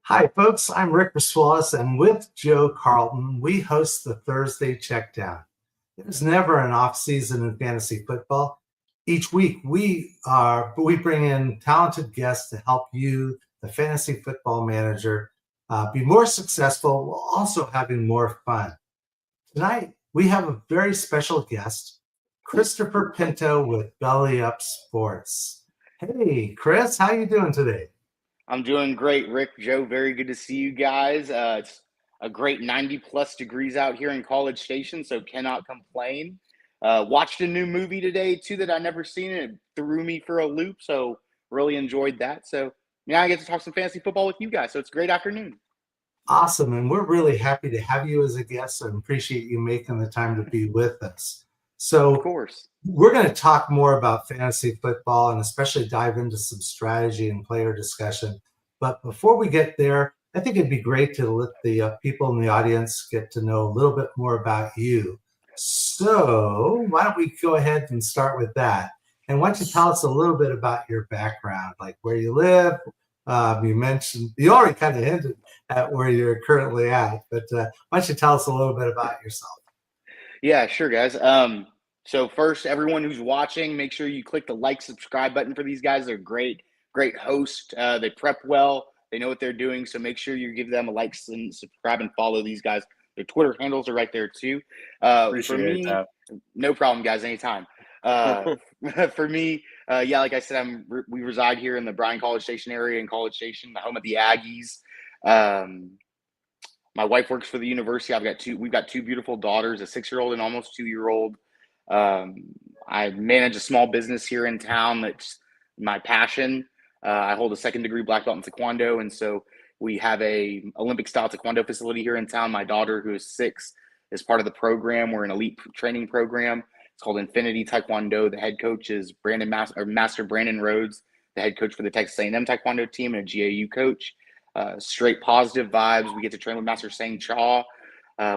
Hi, folks. I'm Rick Brusuelas, and with Joe Carlton, we host the Thursday Checkdown. There's never an off season in fantasy football. Each week, we bring in talented guests to help you, the fantasy football manager, be more successful while also having more fun. Tonight, we have a very special guest, Christopher Pinto with Belly Up Sports. Hey, Chris, how you doing today? I'm doing great, Rick. Joe, very good to see you guys. It's a great 90 plus degrees out here in College Station, so cannot complain. Watched a new movie today, too, that I never seen. It threw me for a loop, so really enjoyed that. So now I get to talk some fantasy football with you guys, so it's a great afternoon. Awesome. And we're really happy to have you as a guest and appreciate you making the time to be with us. Of So, course. we're going to talk more about fantasy football and especially dive into some strategy and player discussion. But before we get there, I think it'd be great to let the people in the audience get to know a little bit more about you. So, why don't we go ahead and start with that? And why don't you tell us a little bit about your background, like where you live? You mentioned, you already kind of hinted at where you're currently at, but why don't you tell us a little bit about yourself? Yeah, sure, guys. So first, everyone who's watching, make sure you click the like, subscribe button for these guys. They're great, great hosts. They prep well. They know what they're doing. So make sure you give them a like and subscribe and follow these guys. Their Twitter handles are right there too. For Appreciate me, that. no problem, guys. Anytime. Uh, for me, yeah, like I said, we reside here in the Bryan College Station area in College Station, the home of the Aggies. Um, my wife works for the university. We've got two beautiful daughters, a 6-year-old and almost 2-year-old. Um, I manage a small business here in town. That's my passion. I hold a second degree black belt in Taekwondo. And so we have a Olympic style Taekwondo facility here in town. My daughter, who is 6, is part of the program. We're an elite training program. It's called Infinity Taekwondo. The head coach is Master Brandon Rhodes, the head coach for the Texas A&M Taekwondo team and a GAU coach. Straight positive vibes. We get to train with Master Sang Cha.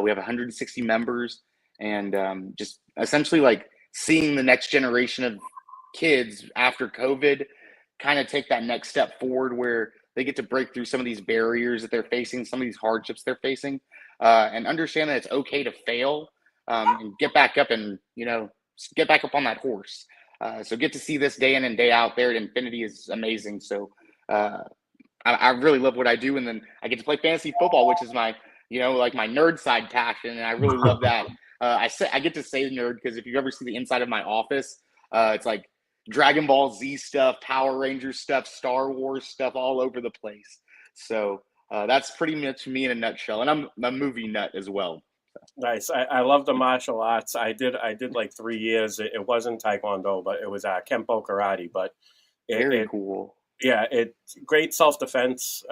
We have 160 members, and just essentially like seeing the next generation of kids after COVID kind of take that next step forward where they get to break through some of these barriers that they're facing, some of these hardships they're facing, and understand that it's okay to fail and get back up and, get back up on that horse. So get to see this day in and day out there at Infinity is amazing. So I really love what I do, and then I get to play fantasy football, which is my, like my nerd side passion, and I really love that. I get to say nerd because if you ever see the inside of my office, it's like Dragon Ball Z stuff, Power Rangers stuff, Star Wars stuff all over the place. So that's pretty much me in a nutshell, and I'm a movie nut as well. Nice. I love the martial arts. I did like 3 years. It wasn't Taekwondo, but it was Kempo karate. But Very cool. yeah, it's great self-defense,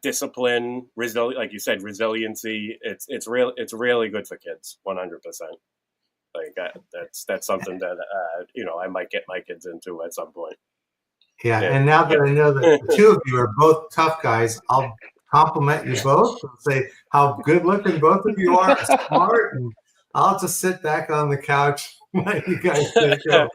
discipline, like you said, resiliency. It's really good for kids, 100%. Like that's something that I might get my kids into at some point. Yeah, and now that I know that the two of you are both tough guys, I'll compliment you both and say how good looking both of you are, smart, and I'll just sit back on the couch while you guys go.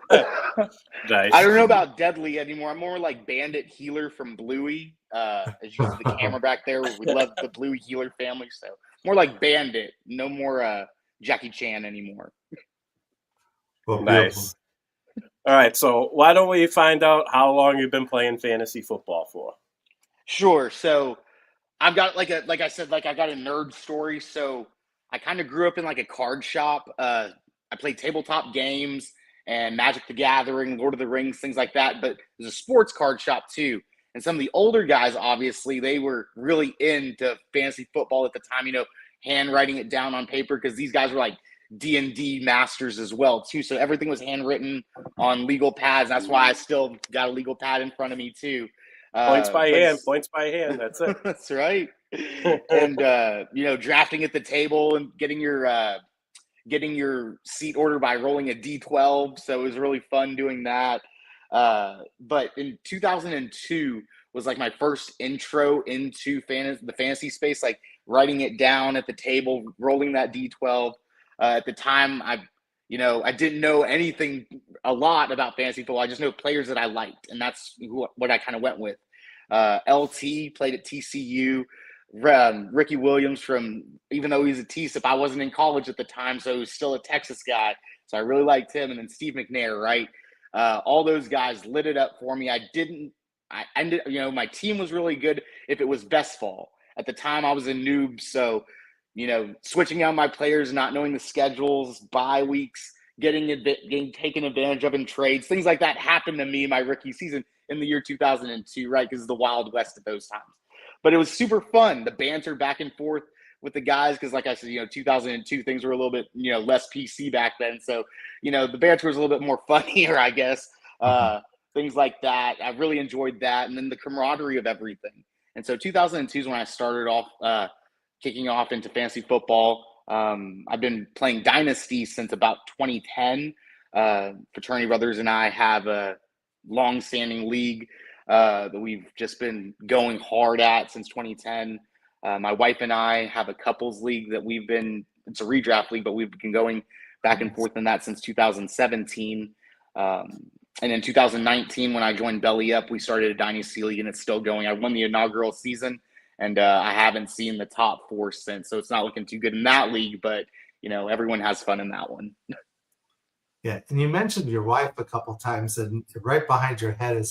Nice. I don't know about deadly anymore. I'm more like Bandit Healer from Bluey. As you see the camera back there, we love the Bluey Healer family. So more like Bandit, no more Jackie Chan anymore. Well, nice. All right, so why don't we find out how long you've been playing fantasy football for? Sure. So I've got I got a nerd story. So I kind of grew up in like a card shop. I played tabletop games and Magic the Gathering, Lord of the Rings, things like that. But there's a sports card shop too. And some of the older guys, obviously, they were really into fantasy football at the time, handwriting it down on paper because these guys were like D&D masters as well too. So everything was handwritten on legal pads. That's why I still got a legal pad in front of me too. Points by hand. That's it. That's right. And drafting at the table and getting your seat order by rolling a D12. So it was really fun doing that. But in 2002 was like my first intro into the fantasy space, like writing it down at the table, rolling that D12. At the time, I didn't know a lot about fantasy football. I just know players that I liked, and that's what I kind of went with. LT played at TCU. Ricky Williams even though he's a TSIP, I wasn't in college at the time, so he was still a Texas guy. So I really liked him. And then Steve McNair, right? All those guys lit it up for me. I ended, my team was really good if it was best ball. At the time, I was a noob. So, switching out my players, not knowing the schedules, bye weeks, getting taken advantage of in trades, things like that happened to me my rookie season in the year 2002, right? Because it's the Wild West at those times. But it was super fun, the banter back and forth with the guys, because like I said, 2002, things were a little bit, less PC back then. So, the banter was a little bit more funnier, I guess. Things like that. I really enjoyed that. And then the camaraderie of everything. And so 2002 is when I started off kicking off into fantasy football. I've been playing Dynasty since about 2010. Fraternity brothers and I have a long-standing league that we've just been going hard at since 2010. My wife and I have a couples league that it's a redraft league, but we've been going back and forth in that since 2017. And in 2019, when I joined Belly Up, we started a Dynasty League, and it's still going. I won the inaugural season, and I haven't seen the top 4 since. So it's not looking too good in that league, but, everyone has fun in that one. Yeah, and you mentioned your wife a couple times, and right behind your head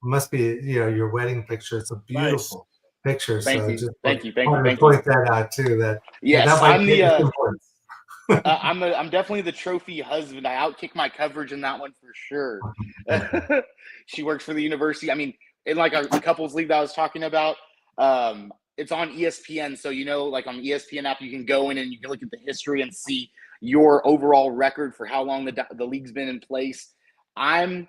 must be, your wedding picture. It's a beautiful picture. Thank you. Thank you. Thank point you. that out too. Yes, that I'm the. I'm definitely the trophy husband. I outkick my coverage in that one for sure. She works for the university. I mean, in like the couples league that I was talking about, it's on ESPN. So, like on the ESPN app, you can go in and you can look at the history and see your overall record for how long the league's been in place. I'm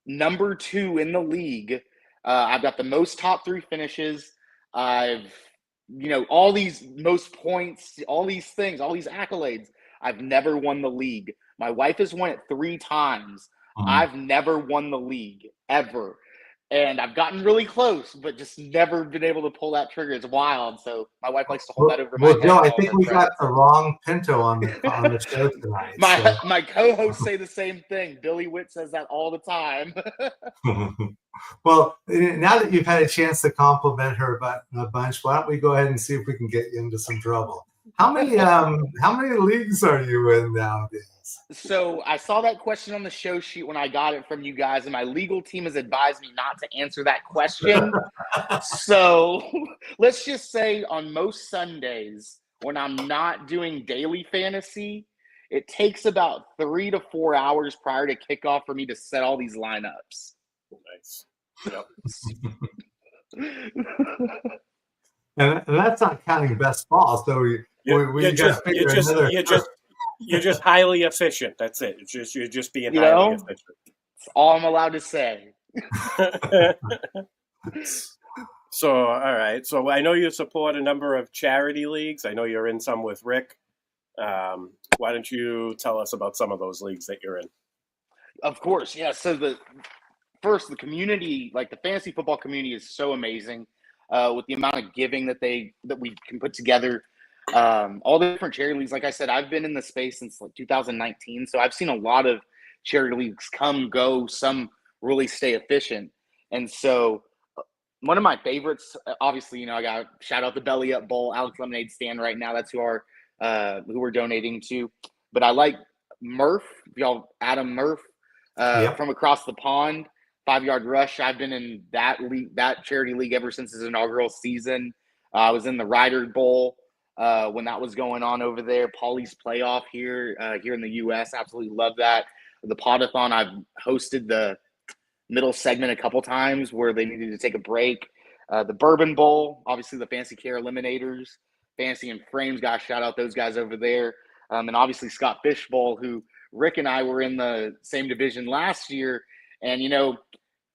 number 2 in the league. I've got the most top 3 finishes. I've all these most points, all these things, all these accolades. I've never won the league. My wife has won it 3 times. I've never won the league ever. And I've gotten really close, but just never been able to pull that trigger. It's wild. So my wife likes to hold that over my head. Joe, I think we got the wrong Pinto on the show tonight. My co-hosts say the same thing. Billy Witt says that all the time. Well, now that you've had a chance to compliment her a bunch, why don't we go ahead and see if we can get you into some trouble? How many leagues are you in nowadays? So I saw that question on the show sheet when I got it from you guys, and my legal team has advised me not to answer that question. So let's just say on most Sundays when I'm not doing daily fantasy, it takes about 3 to 4 hours prior to kickoff for me to set all these lineups. Nice. Yep. And that's not counting best ball. So you're just highly efficient. That's it. You're just being highly efficient. That's all I'm allowed to say. So, all right. So I know you support a number of charity leagues. I know you're in some with Rick. Why don't you tell us about some of those leagues that you're in? Of course. Yeah. So the community, like the fantasy football community, is so amazing with the amount of giving that we can put together. All the different charity leagues. Like I said, I've been in the space since like 2019. So I've seen a lot of charity leagues come, go, some really stay efficient. And so one of my favorites, obviously, I got shout out the Belly Up Bowl, Alex Lemonade Stand right now. That's who we're donating to. But I like Murph, Adam Murph from across the pond, 5-yard rush. I've been in that league, that charity league ever since his inaugural season. I was in the Ryder Bowl when that was going on over there. Paulie's playoff here in the U.S. Absolutely love that. The Podathon, I've hosted the middle segment a couple times where they needed to take a break. The Bourbon Bowl, obviously the Fancy Care Eliminators, Fancy and Frames, guys, shout out those guys over there. And obviously Scott Fish Bowl, who Rick and I were in the same division last year. And,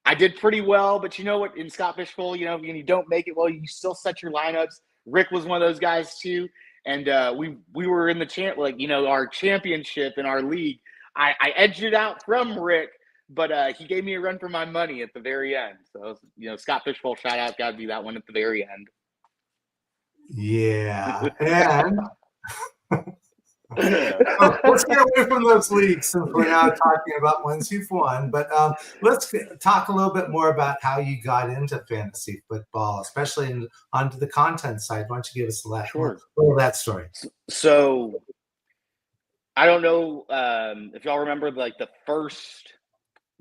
I did pretty well, but you know what? In Scott Fish Bowl, when you don't make it well, you still set your lineups. Rick was one of those guys too. And we were in the our championship in our league. I edged it out from Rick, but he gave me a run for my money at the very end. So, Scott Fish Bowl shout out, got to be that one at the very end. Yeah. And let's get away from those leagues since we're now talking about ones you've won. But let's talk a little bit more about how you got into fantasy football, especially onto the content side. Why don't you give us a little of that story? So I don't know if y'all remember like the first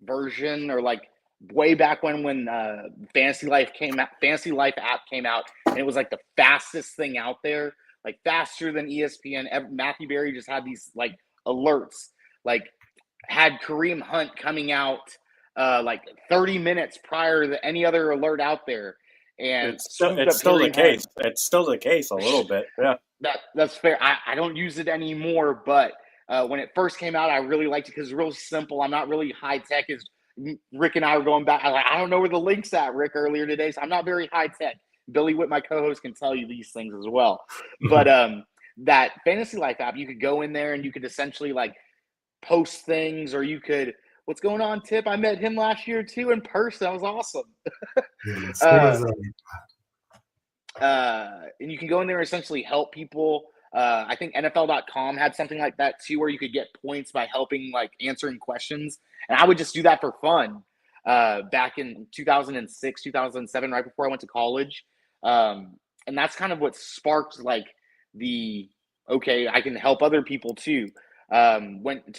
version or like way back when Fantasy Life app came out, and it was like the fastest thing out there, like faster than ESPN. Matthew Berry just had these like alerts, like had Kareem Hunt coming out like 30 minutes prior to any other alert out there. And it's still the case. It's still the case a little bit. Yeah. That's fair. I don't use it anymore, but when it first came out, I really liked it because it's real simple. I'm not really high tech. As Rick and I were going back, I don't know where the link's at, Rick, earlier today, so I'm not very high tech. Billy Witt, my co-host, can tell you these things as well. But that Fantasy Life app, you could go in there and you could essentially like post things, or you could, what's going on, Tip? I met him last year too in person. That was awesome. And you can go in there and essentially help people. I think NFL.com had something like that too, where you could get points by helping, like answering questions. And I would just do that for fun back in 2006, 2007, right before I went to college. And that's kind of what sparked like okay, I can help other people too. Joined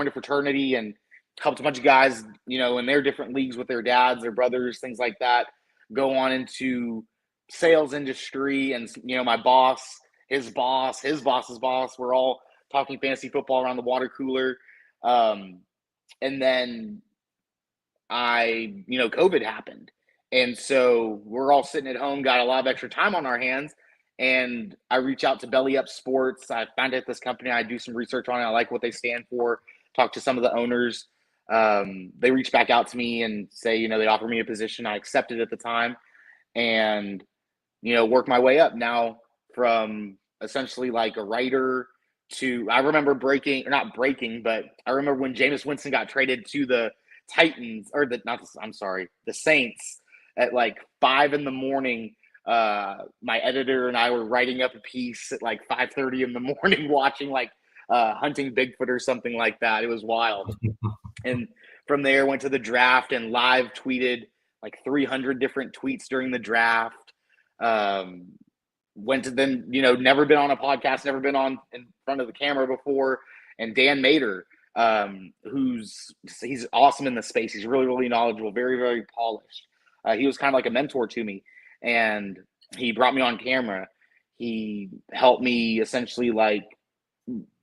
a fraternity and helped a bunch of guys, in their different leagues with their dads, their brothers, things like that, go on into sales industry. And, my boss, his boss, his boss's boss, we're all talking fantasy football around the water cooler. And then COVID happened. And so we're all sitting at home, got a lot of extra time on our hands. And I reach out to Belly Up Sports. I found out this company. I do some research on it. I like what they stand for. Talk to some of the owners. They reach back out to me and say, they offer me a position. I accepted at the time and, work my way up now from essentially like a writer to, I remember I remember when Jameis Winston got traded to the Titans the Saints at like 5 a.m. My editor and I were writing up a piece at like 5:30 in the morning, watching like Hunting Bigfoot or something like that. It was wild. And from there went to the draft and live tweeted like 300 different tweets during the draft. Went to then, never been on a podcast, never been on in front of the camera before. And Dan Mader, he's awesome in the space. He's really, really knowledgeable, very, very polished. He was kind of like a mentor to me, and he brought me on camera. He helped me essentially like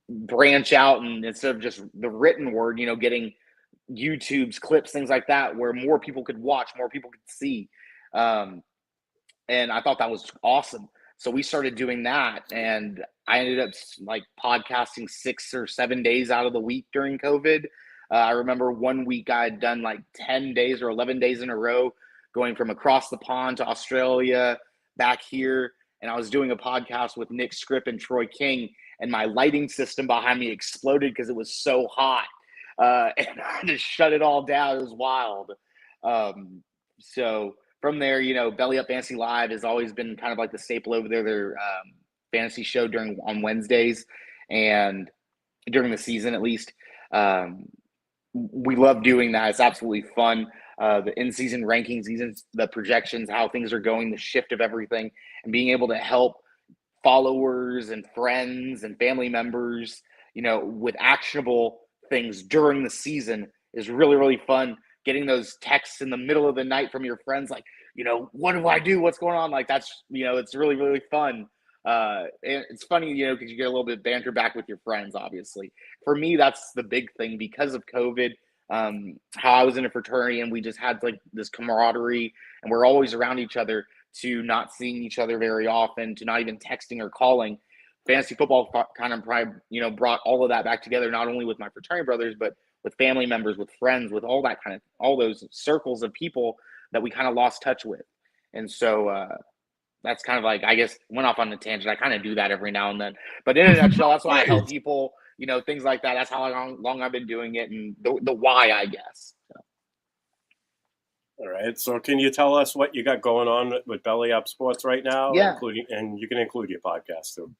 branch out, and instead of just the written word, getting YouTube's clips, things like that, where more people could watch, more people could see. And I thought that was awesome. So we started doing that, and I ended up like podcasting 6 or 7 days out of the week during COVID. I remember one week I had done like 10 days or 11 days in a row, going from across the pond to Australia, back here. And I was doing a podcast with Nick Scripp and Troy King, and my lighting system behind me exploded because it was so hot. And I just shut it all down. It was wild. So from there, Belly Up Fantasy Live has always been kind of like the staple over there. Their fantasy show on Wednesdays and during the season, at least. We love doing that. It's absolutely fun. The in-season rankings, the projections, how things are going, the shift of everything, and being able to help followers and friends and family members, with actionable things during the season is really, really fun. Getting those texts in the middle of the night from your friends, like, what do I do? What's going on? Like, that's, it's really, really fun. And it's funny, because you get a little bit of banter back with your friends, obviously. For me, that's the big thing because of COVID. How I was in a fraternity and we just had like this camaraderie, and we're always around each other, to not seeing each other very often, to not even texting or calling. Fantasy football kind of probably, brought all of that back together, not only with my fraternity brothers, but with family members, with friends, with all those circles of people that we kind of lost touch with. And so that's kind of like, I guess, went off on a tangent. I kind of do that every now and then. But in a nutshell, that's why I help people, things like that. That's how long I've been doing it, and the why, I guess. So. All right. So can you tell us what you got going on with Belly Up Sports right now? Yeah. And you can include your podcast too.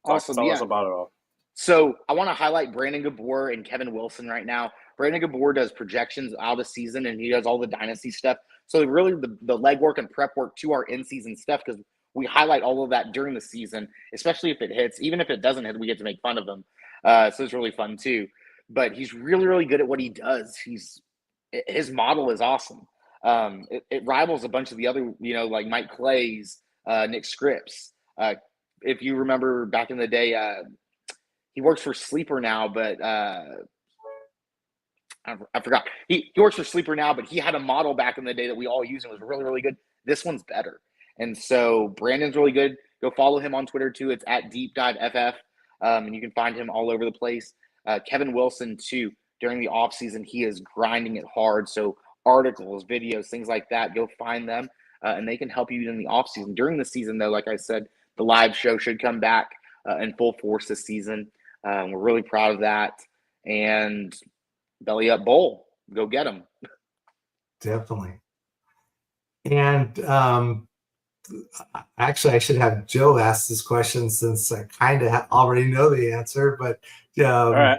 Awesome. Tell us about it all. So I want to highlight Brandon Gabor and Kevin Wilson right now. Brandon Gabor does projections out of season, and he does all the dynasty stuff. So really the legwork and prep work to our in-season stuff, because we highlight all of that during the season, especially if it hits. Even if it doesn't hit, we get to make fun of him. So it's really fun too. But he's really, really good at what he does. His model is awesome. It rivals a bunch of the other, like Mike Clay's, Nick Scripps. If you remember back in the day, he works for Sleeper now, but I forgot. He works for Sleeper now, but he had a model back in the day that we all used and was really, really good. This one's better. And so Brandon's really good. Go follow him on Twitter too. It's at DeepDiveFF. And you can find him all over the place. Kevin Wilson too. During the off season, he is grinding it hard. So articles, videos, things like that, go find them. And they can help you in the off season. During the season though, like I said, the live show should come back in full force this season. We're really proud of that. And Belly Up Bowl, go get them. Definitely. And actually, I should have Joe ask this question since I kind of already know the answer. But all right,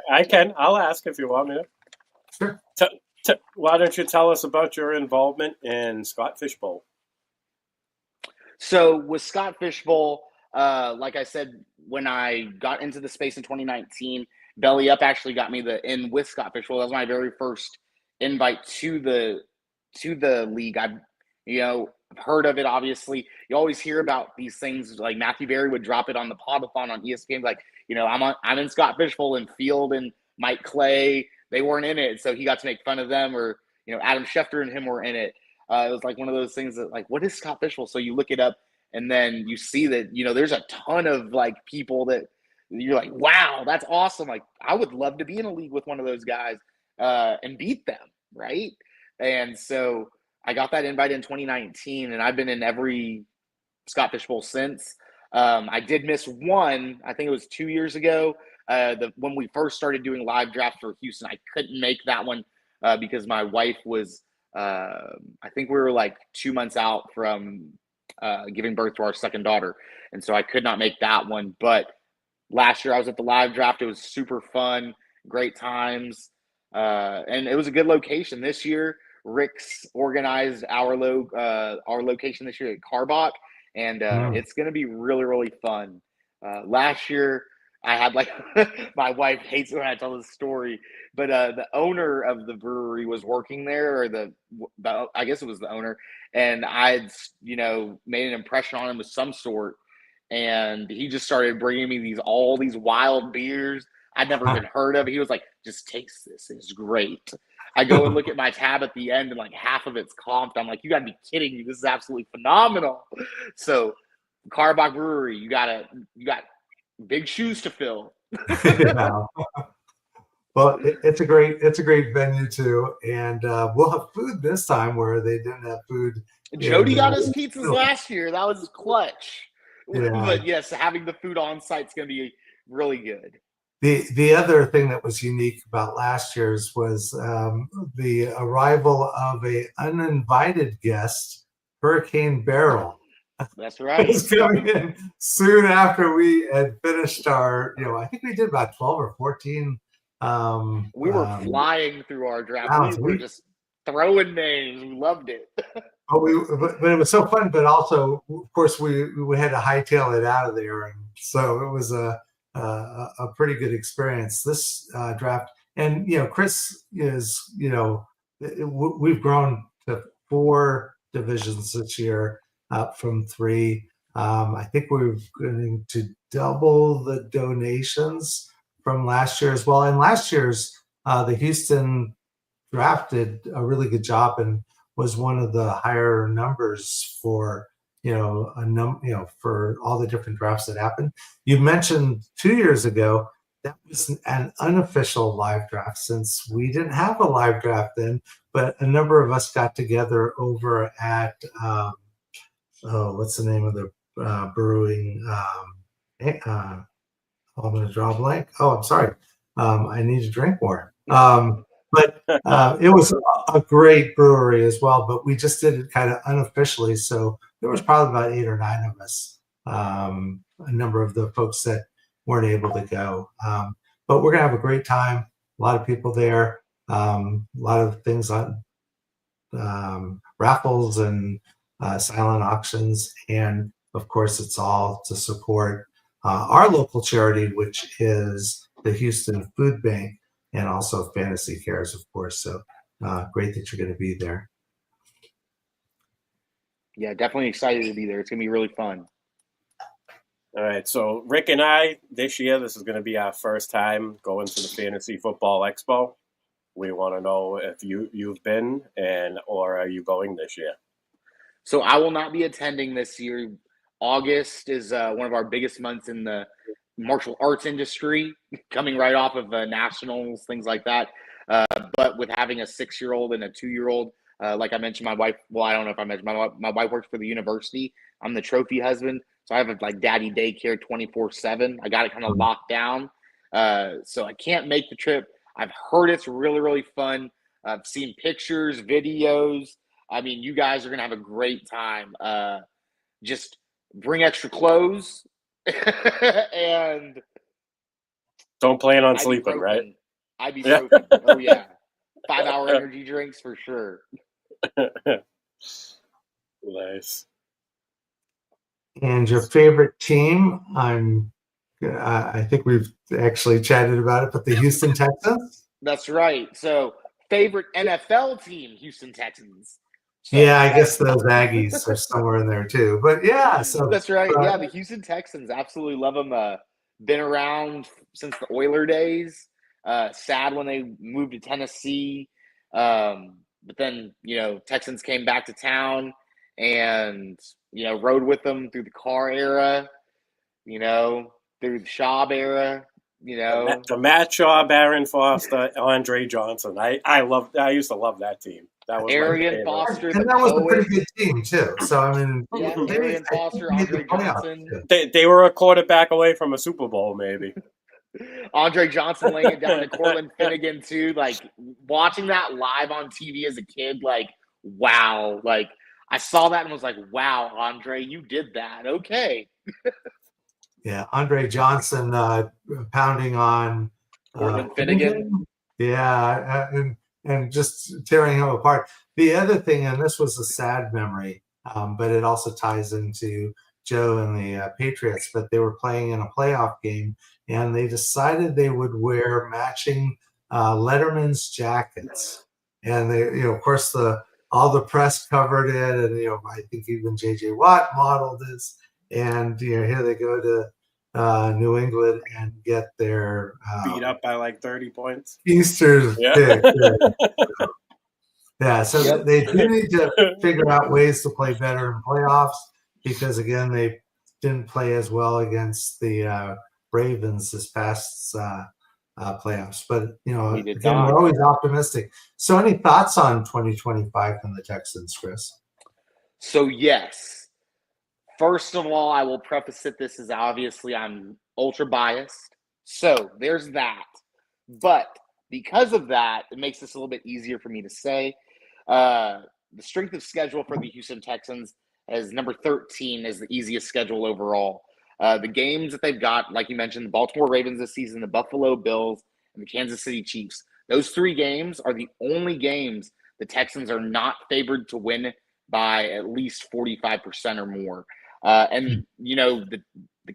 I'll ask if you want me to. Sure. Why don't you tell us about your involvement in Scott Fishbowl? So with Scott Fishbowl, like I said, when I got into the space in 2019, Belly Up actually got me in with Scott Fishbowl. That was my very first invite to the league. I've heard of it, obviously. You always hear about these things, like Matthew Berry would drop it on the Podathon on ESPN, like, I'm in Scott Fishbowl, and Field and Mike Clay, they weren't in it, so he got to make fun of them, or Adam Schefter and him were in it. It was like one of those things that, like, what is Scott Fishbowl? So you look it up, and then you see that there's a ton of like people that you're like, wow, that's awesome. Like, I would love to be in a league with one of those guys and beat them, right? And so I got that invite in 2019, and I've been in every Scott Fishbowl since. I did miss one. I think it was 2 years ago. When we first started doing live drafts for Houston, I couldn't make that one because my wife was, I think we were like 2 months out from giving birth to our second daughter. And so I could not make that one. But last year I was at the live draft. It was super fun, great times. And it was a good location. This year, Rick's organized our location this year at Carbach, and it's going to be really, really fun. Last year, I had my wife hates it when I tell this story, but the owner of the brewery was working there, or I guess it was the owner, and I'd made an impression on him of some sort, and he just started bringing me all these wild beers I'd never even heard of. He was like, "Just taste this; it's great." I go and look at my tab at the end, and like half of it's comped. I'm like, you gotta be kidding me. This is absolutely phenomenal. So Carbach Brewery, you got big shoes to fill. Yeah. Well, it's a great venue too. And we'll have food this time where they didn't have food. Jody got us pizzas last year. That was clutch. Yeah. But yes, having the food on site is gonna be really good. The other thing that was unique about last year's was the arrival of an uninvited guest, Hurricane Barrel. That's right. Was coming in soon after we had finished our, I think we did about 12 or 14. We were flying through our draft. We were just throwing names. We loved it. But it was so fun. But also, of course, we had to hightail it out of there, and so it was a pretty good experience this draft. And Chris is we've grown to 4 divisions this year, up from 3. I think we're going to double the donations from last year as well. And last year's the Houston drafted a really good job and was one of the higher numbers for for all the different drafts that happened. You mentioned 2 years ago that was an unofficial live draft, since we didn't have a live draft then, but a number of us got together over at what's the name of the brewing? I'm going to draw a blank. Oh, I'm sorry. I need to drink more. But it was a great brewery as well, but we just did it kind of unofficially. So there was probably about 8 or 9 of us, a number of the folks that weren't able to go. But we're going to have a great time. A lot of people there. A lot of things on raffles and silent auctions. And of course, it's all to support our local charity, which is the Houston Food Bank, and also Fantasy Cares, of course. So great that you're going to be there. Yeah, definitely excited to be there. It's going to be really fun. All right, so Rick and I, this year, this is going to be our first time going to the Fantasy Football Expo. We want to know if you've been or are you going this year? So I will not be attending this year. August is one of our biggest months in the martial arts industry, coming right off of nationals, things like that. But with having a 6-year-old and a 2-year-old, like I mentioned, my wife, well, I don't know if I mentioned, my wife works for the university. I'm the trophy husband. So I have a daddy daycare 24/7. I got it kind of locked down. So I can't make the trip. I've heard it's really, really fun. I've seen pictures, videos. I mean, you guys are going to have a great time. Just bring extra clothes and don't plan on sleeping, right? Ibuprofen. Oh, yeah. 5-hour energy drinks for sure. Nice. And your favorite team? I think we've actually chatted about it, but the Houston Texans. That's right. So, favorite NFL team, Houston Texans. So, yeah, I guess those Aggies are somewhere in there too. But yeah, so that's right. Yeah, the Houston Texans, absolutely love them. Been around since the Oiler days. Sad when they moved to Tennessee. But then, Texans came back to town and, rode with them through the Carr era, through the Schaub era, The Matt Shaw, Barron Foster, Andre Johnson. I used to love that team. That was Arian Foster, and that was a pretty good team too. So I mean, yeah, Arian Foster, Andre Johnson. They were a quarterback away from a Super Bowl, maybe. Andre Johnson laying it down to Cortland Finnegan too. Like watching that live on TV as a kid, like wow. Like I saw that and was like, wow, Andre, you did that. Okay. Yeah, Andre Johnson pounding on Cortland Finnegan. Yeah, and just tearing him apart. The other thing, and this was a sad memory, but it also ties into Joe and the Patriots, but they were playing in a playoff game, and they decided they would wear matching Letterman's jackets. And they, of course, all the press covered it, and I think even J.J. Watt modeled this. And here they go to New England and get their beat up by like 30 points. Easter's pick. Yeah, so Yep. they do need to figure out ways to play better in playoffs because, again, they didn't play as well against the Ravens this past playoffs. But, again, we're always optimistic. So any thoughts on 2025 from the Texans, Chris? So, yes. First of all, I will preface it. This is obviously I'm ultra biased. So there's that. But because of that, it makes this a little bit easier for me to say. The strength of schedule for the Houston Texans as number 13 is the easiest schedule overall. The games that they've got, like you mentioned, the Baltimore Ravens this season, the Buffalo Bills, and the Kansas City Chiefs. Those 3 games are the only games the Texans are not favored to win by at least 45% or more. And the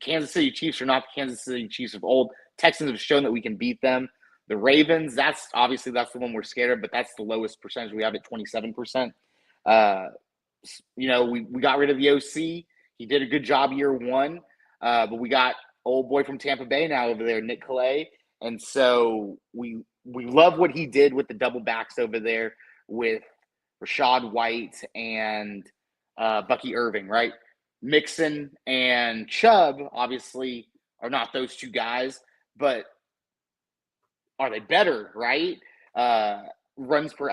Kansas City Chiefs are not the Kansas City Chiefs of old. Texans have shown that we can beat them. The Ravens, that's the one we're scared of, but that's the lowest percentage we have at 27%. We got rid of the OC. He did a good job year 1, but we got old boy from Tampa Bay now over there, Nick Calais, and so we love what he did with the double backs over there with Rashad White and Bucky Irving, right? Mixon and Chubb obviously are not those 2 guys, but are they better, right? Run per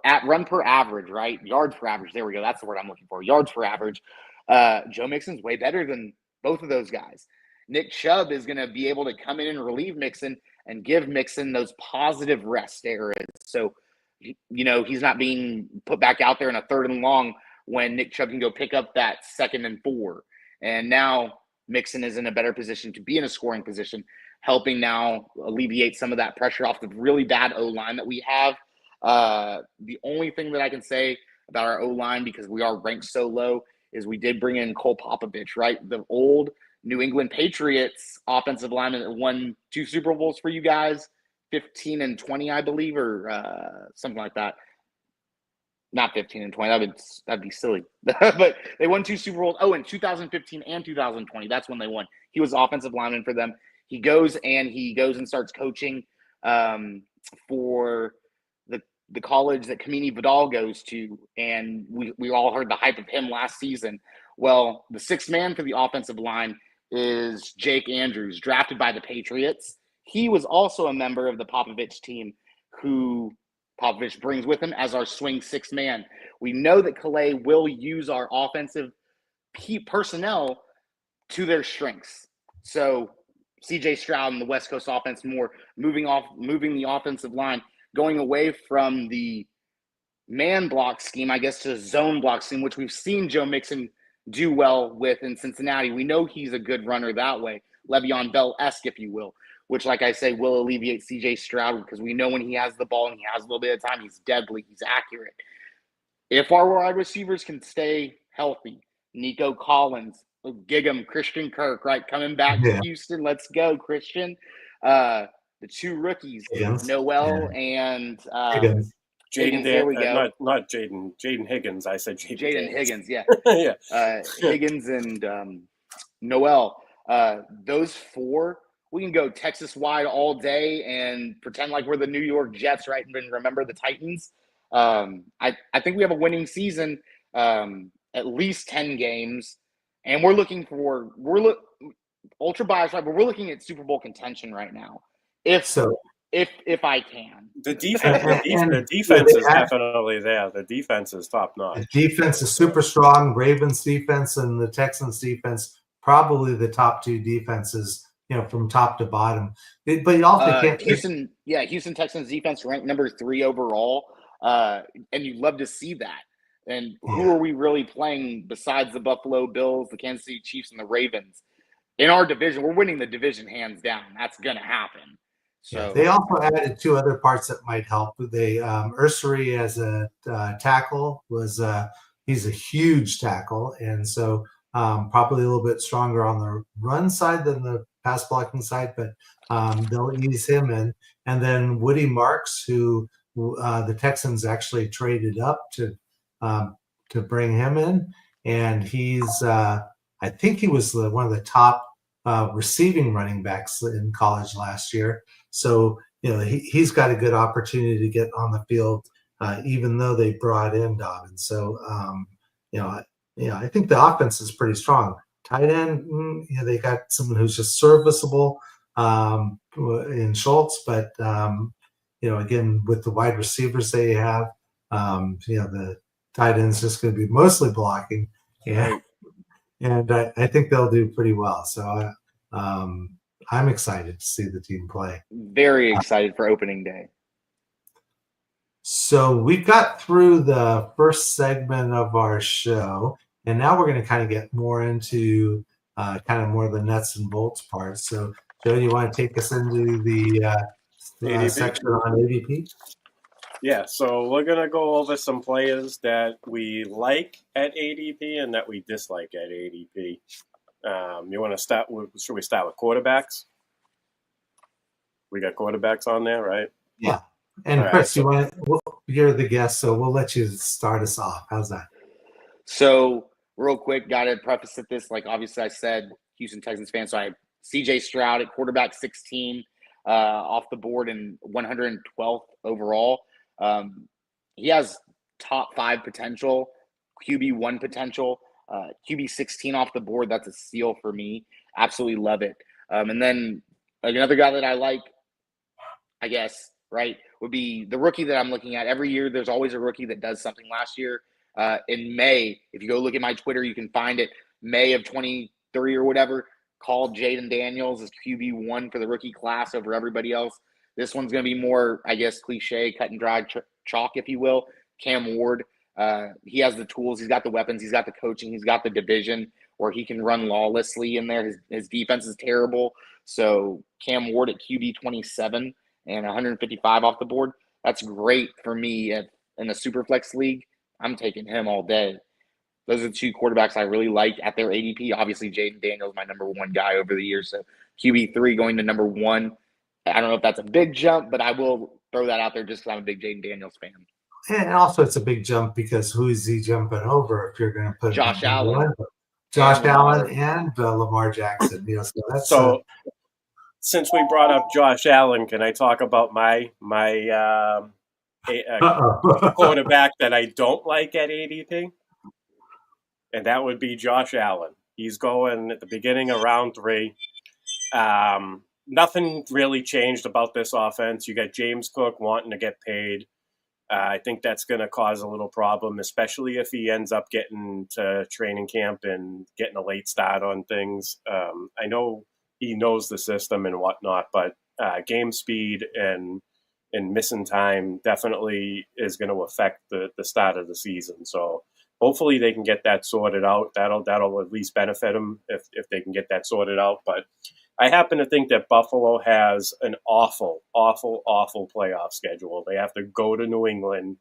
average, right? Yards per average. There we go. That's the word I'm looking for. Yards per average. Joe Mixon's way better than both of those guys. Nick Chubb is going to be able to come in and relieve Mixon and give Mixon those positive rest areas. So, he's not being put back out there in a 3rd and long when Nick Chubb can go pick up that 2nd and 4. And now Mixon is in a better position to be in a scoring position, helping now alleviate some of that pressure off the really bad O-line that we have. The only thing that I can say about our O-line, because we are ranked so low, is we did bring in Cole Popovich, right? The old New England Patriots offensive lineman that won 2 Super Bowls for you guys, 15 and 20, I believe, or something like that. Not 15 and 20. That'd be silly. But they won 2 Super Bowls. Oh, in 2015 and 2020. That's when they won. He was offensive lineman for them. He goes and starts coaching for the college that Kamini Vidal goes to. And we all heard the hype of him last season. Well, the 6th man for the offensive line is Jake Andrews, drafted by the Patriots. He was also a member of the Popovich team, who Popovich brings with him as our swing 6th man. We know that Calais will use our offensive personnel to their strengths. So CJ Stroud and the West Coast offense more moving the offensive line, going away from the man block scheme, I guess, to the zone block scheme, which we've seen Joe Mixon do well with in Cincinnati. We know he's a good runner that way, Le'Veon Bell-esque, if you will, which, like I say, will alleviate CJ Stroud, because we know when he has the ball and he has a little bit of time, he's deadly, he's accurate. If our wide receivers can stay healthy, Nico Collins, Gig'em, Christian Kirk, right, coming back to Houston, let's go, Christian. The 2 rookies, Noel and Higgins, there we go. Not Jaden Higgins. I said Jaden Higgins, yeah. Yeah. Higgins and Noel. Those 4, we can go Texas wide all day and pretend like we're the New York Jets, right? And remember the Titans. I think we have a winning season, at least 10 games. And we're looking ultra biased, right? But we're looking at Super Bowl contention right now. If I can. The defense is definitely there. The defense is top notch. The defense is super strong. Ravens defense and the Texans defense, probably the top 2 defenses, from top to bottom. But you also can't. Houston Texans defense ranked number 3 overall. And you'd love to see that. And who are we really playing besides the Buffalo Bills, the Kansas City Chiefs, and the Ravens? In our division, we're winning the division hands down. That's going to happen. So they also added 2 other parts that might help. They Ursary as a tackle he's a huge tackle, and so probably a little bit stronger on the run side than the pass blocking side, but they'll ease him in. And then Woody Marks, who the Texans actually traded up to bring him in, and he's I think he was one of the top receiving running backs in college last year. So, he's got a good opportunity to get on the field, even though they brought in Dobbins. So, I think the offense is pretty strong. Tight end, they got someone who's just serviceable in Schultz, but, again, with the wide receivers they have, the tight end's just going to be mostly blocking. And I think they'll do pretty well. So, I'm excited to see the team play. Very excited for opening day. So we got through the first segment of our show, and now we're going to kind of get more into kind of more of the nuts and bolts part. So, Joe, you want to take us into the section on ADP? Yeah, so we're going to go over some players that we like at ADP and that we dislike at ADP. You want to start with, should we start with quarterbacks? We got quarterbacks on there, right? Yeah. And all Chris, right, you're the guest, so we'll let you start us off. How's that? So real quick, got to preface at this. Like, obviously I said Houston Texans fan, so I have CJ Stroud at quarterback 16 off the board and 112th overall. He has top 5 potential, QB1 potential. QB 16 off the board, that's a steal for me. Absolutely love it. And then another guy that I like, I guess, right, would be the rookie that I'm looking at. Every year there's always a rookie that does something. Last year in May, if you go look at my Twitter, you can find it, May of 23 or whatever, called Jaden Daniels as QB1 for the rookie class over everybody else. This one's going to be more, I guess, cliche, cut and dry chalk, if you will. Cam Ward. He has the tools. He's got the weapons. He's got the coaching. He's got the division. or he can run lawlessly in there. His defense is terrible. So Cam Ward at QB 27 and 155 off the board. That's great for me in a super flex league. I'm taking him all day. Those are the two quarterbacks I really like at their ADP. Obviously, Jaden Daniels, my number one guy over the years. So QB3 going to number one. I don't know if that's a big jump, but I will throw that out there just because I'm a big Jaden Daniels fan. And also, it's a big jump because who is he jumping over if you're going to put Josh Allen. Josh Allen and Lamar Jackson. So since we brought up Josh Allen, can I talk about my quarterback that I don't like at ADP? And that would be Josh Allen. He's going at the beginning of round 3. Nothing really changed about this offense. You got James Cook wanting to get paid. I think that's going to cause a little problem, especially if he ends up getting to training camp and getting a late start on things. I know he knows the system and whatnot, but game speed and missing time definitely is going to affect the start of the season. So hopefully they can get that sorted out. That'll at least benefit them if they can get that sorted out. But I happen to think that Buffalo has an awful playoff schedule. They have to go to New England,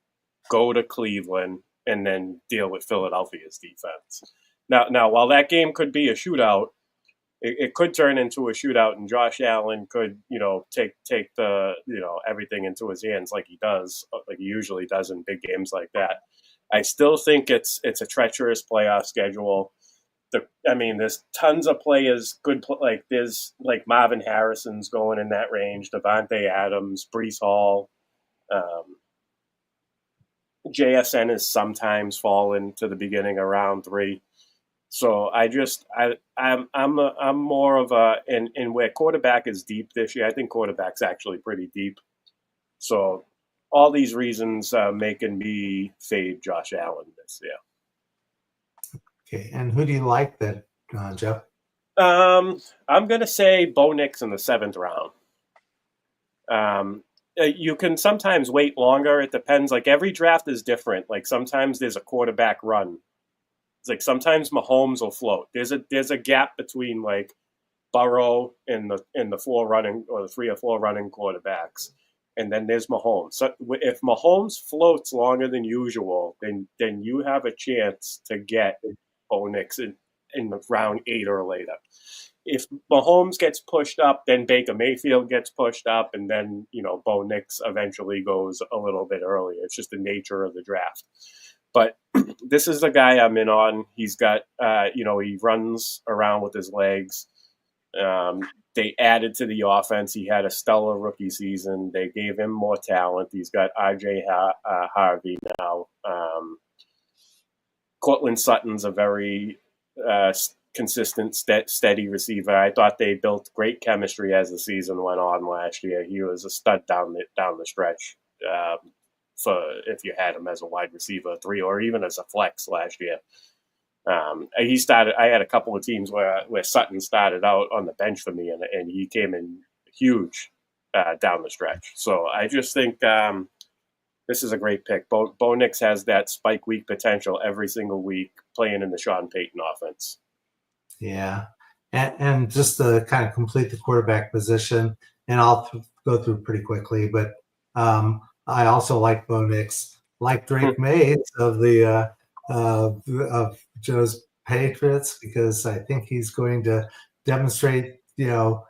go to Cleveland, and then deal with Philadelphia's defense. Now, while that game could be a shootout, it could turn into a shootout, and Josh Allen could, take the, everything into his hands like he usually does in big games like that. I still think it's a treacherous playoff schedule. There's tons of players, there's Marvin Harrison's going in that range, Devontae Adams, Breece Hall. JSN is sometimes fallen to the beginning of round 3. So I'm more of and where quarterback is deep this year, I think quarterback's actually pretty deep. So all these reasons making me fade Josh Allen this year. Okay, and who do you like that, Jeff? I'm going to say Bo Nix in the 7th round. You can sometimes wait longer. It depends. Every draft is different. Sometimes there's a quarterback run. It's sometimes Mahomes will float. There's a gap between Burrow and the 4 running or the 3 or 4 running quarterbacks. And then there's Mahomes. So if Mahomes floats longer than usual, then you have a chance to get Bo Nix in round 8 or later. If Mahomes gets pushed up, then Baker Mayfield gets pushed up, and then Bo Nix eventually goes a little bit earlier. It's just the nature of the draft. But this is the guy I'm in on. He's got, he runs around with his legs. They added to the offense. He had a stellar rookie season. They gave him more talent. He's got RJ Harvey now. Cortland Sutton's a very consistent, steady receiver. I thought they built great chemistry as the season went on last year. He was a stud down the stretch for if you had him as a wide receiver 3 or even as a flex last year. I had a couple of teams where Sutton started out on the bench for me, and he came in huge down the stretch. So I just think this is a great pick. Bo Nix has that spike week potential every single week playing in the Sean Payton offense. Yeah. And just to kind of complete the quarterback position, and I'll go through pretty quickly, but I also like Bo Nix, like Drake Mays of the of Joe's Patriots, because I think he's going to demonstrate, a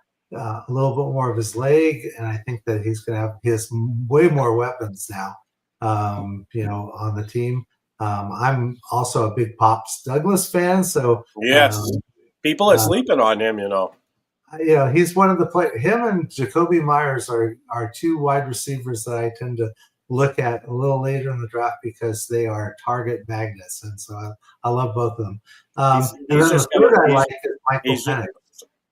little bit more of his leg, and I think that he's going to have way more weapons now, on the team. I'm also a big Pops Douglas fan, so yes, people are sleeping on him. He's one of the players. Him and Jacoby Myers are 2 wide receivers that I tend to look at a little later in the draft because they are target magnets, and so I love both of them. And then the third I like is Michael Penix.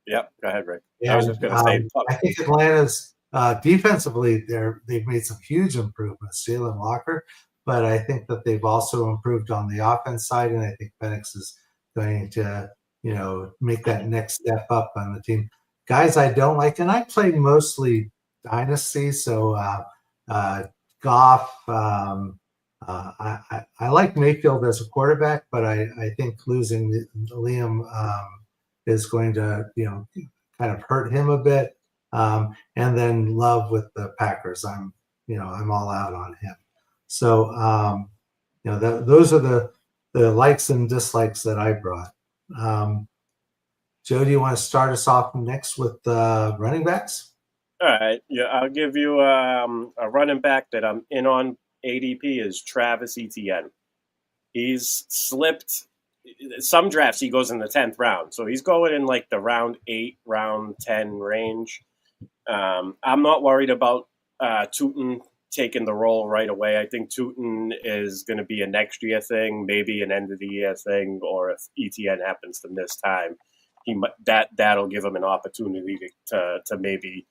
Yep, go ahead, Rick. And, I was just going to say, I think Atlanta's defensively, they've made some huge improvements, Jalen Walker, but I think that they've also improved on the offense side, and I think Penix is going to, make that next step up on the team. Guys I don't like, and I play mostly Dynasty, so Goff, I like Mayfield as a quarterback, but I think losing Liam is going to, kind of hurt him a bit. And then Love with the Packers, I'm all out on him. So, those are the likes and dislikes that I brought. Joe, do you want to start us off next with running backs? All right. Yeah, I'll give you a running back that I'm in on ADP is Travis Etienne. He's slipped. Some drafts he goes in the 10th round, so he's going in like the round 8, round 10 range. I'm not worried about Tootin taking the role right away. I think Tootin is going to be a next year thing, maybe an end of the year thing, or if Etienne happens to miss time, that'll give him an opportunity to maybe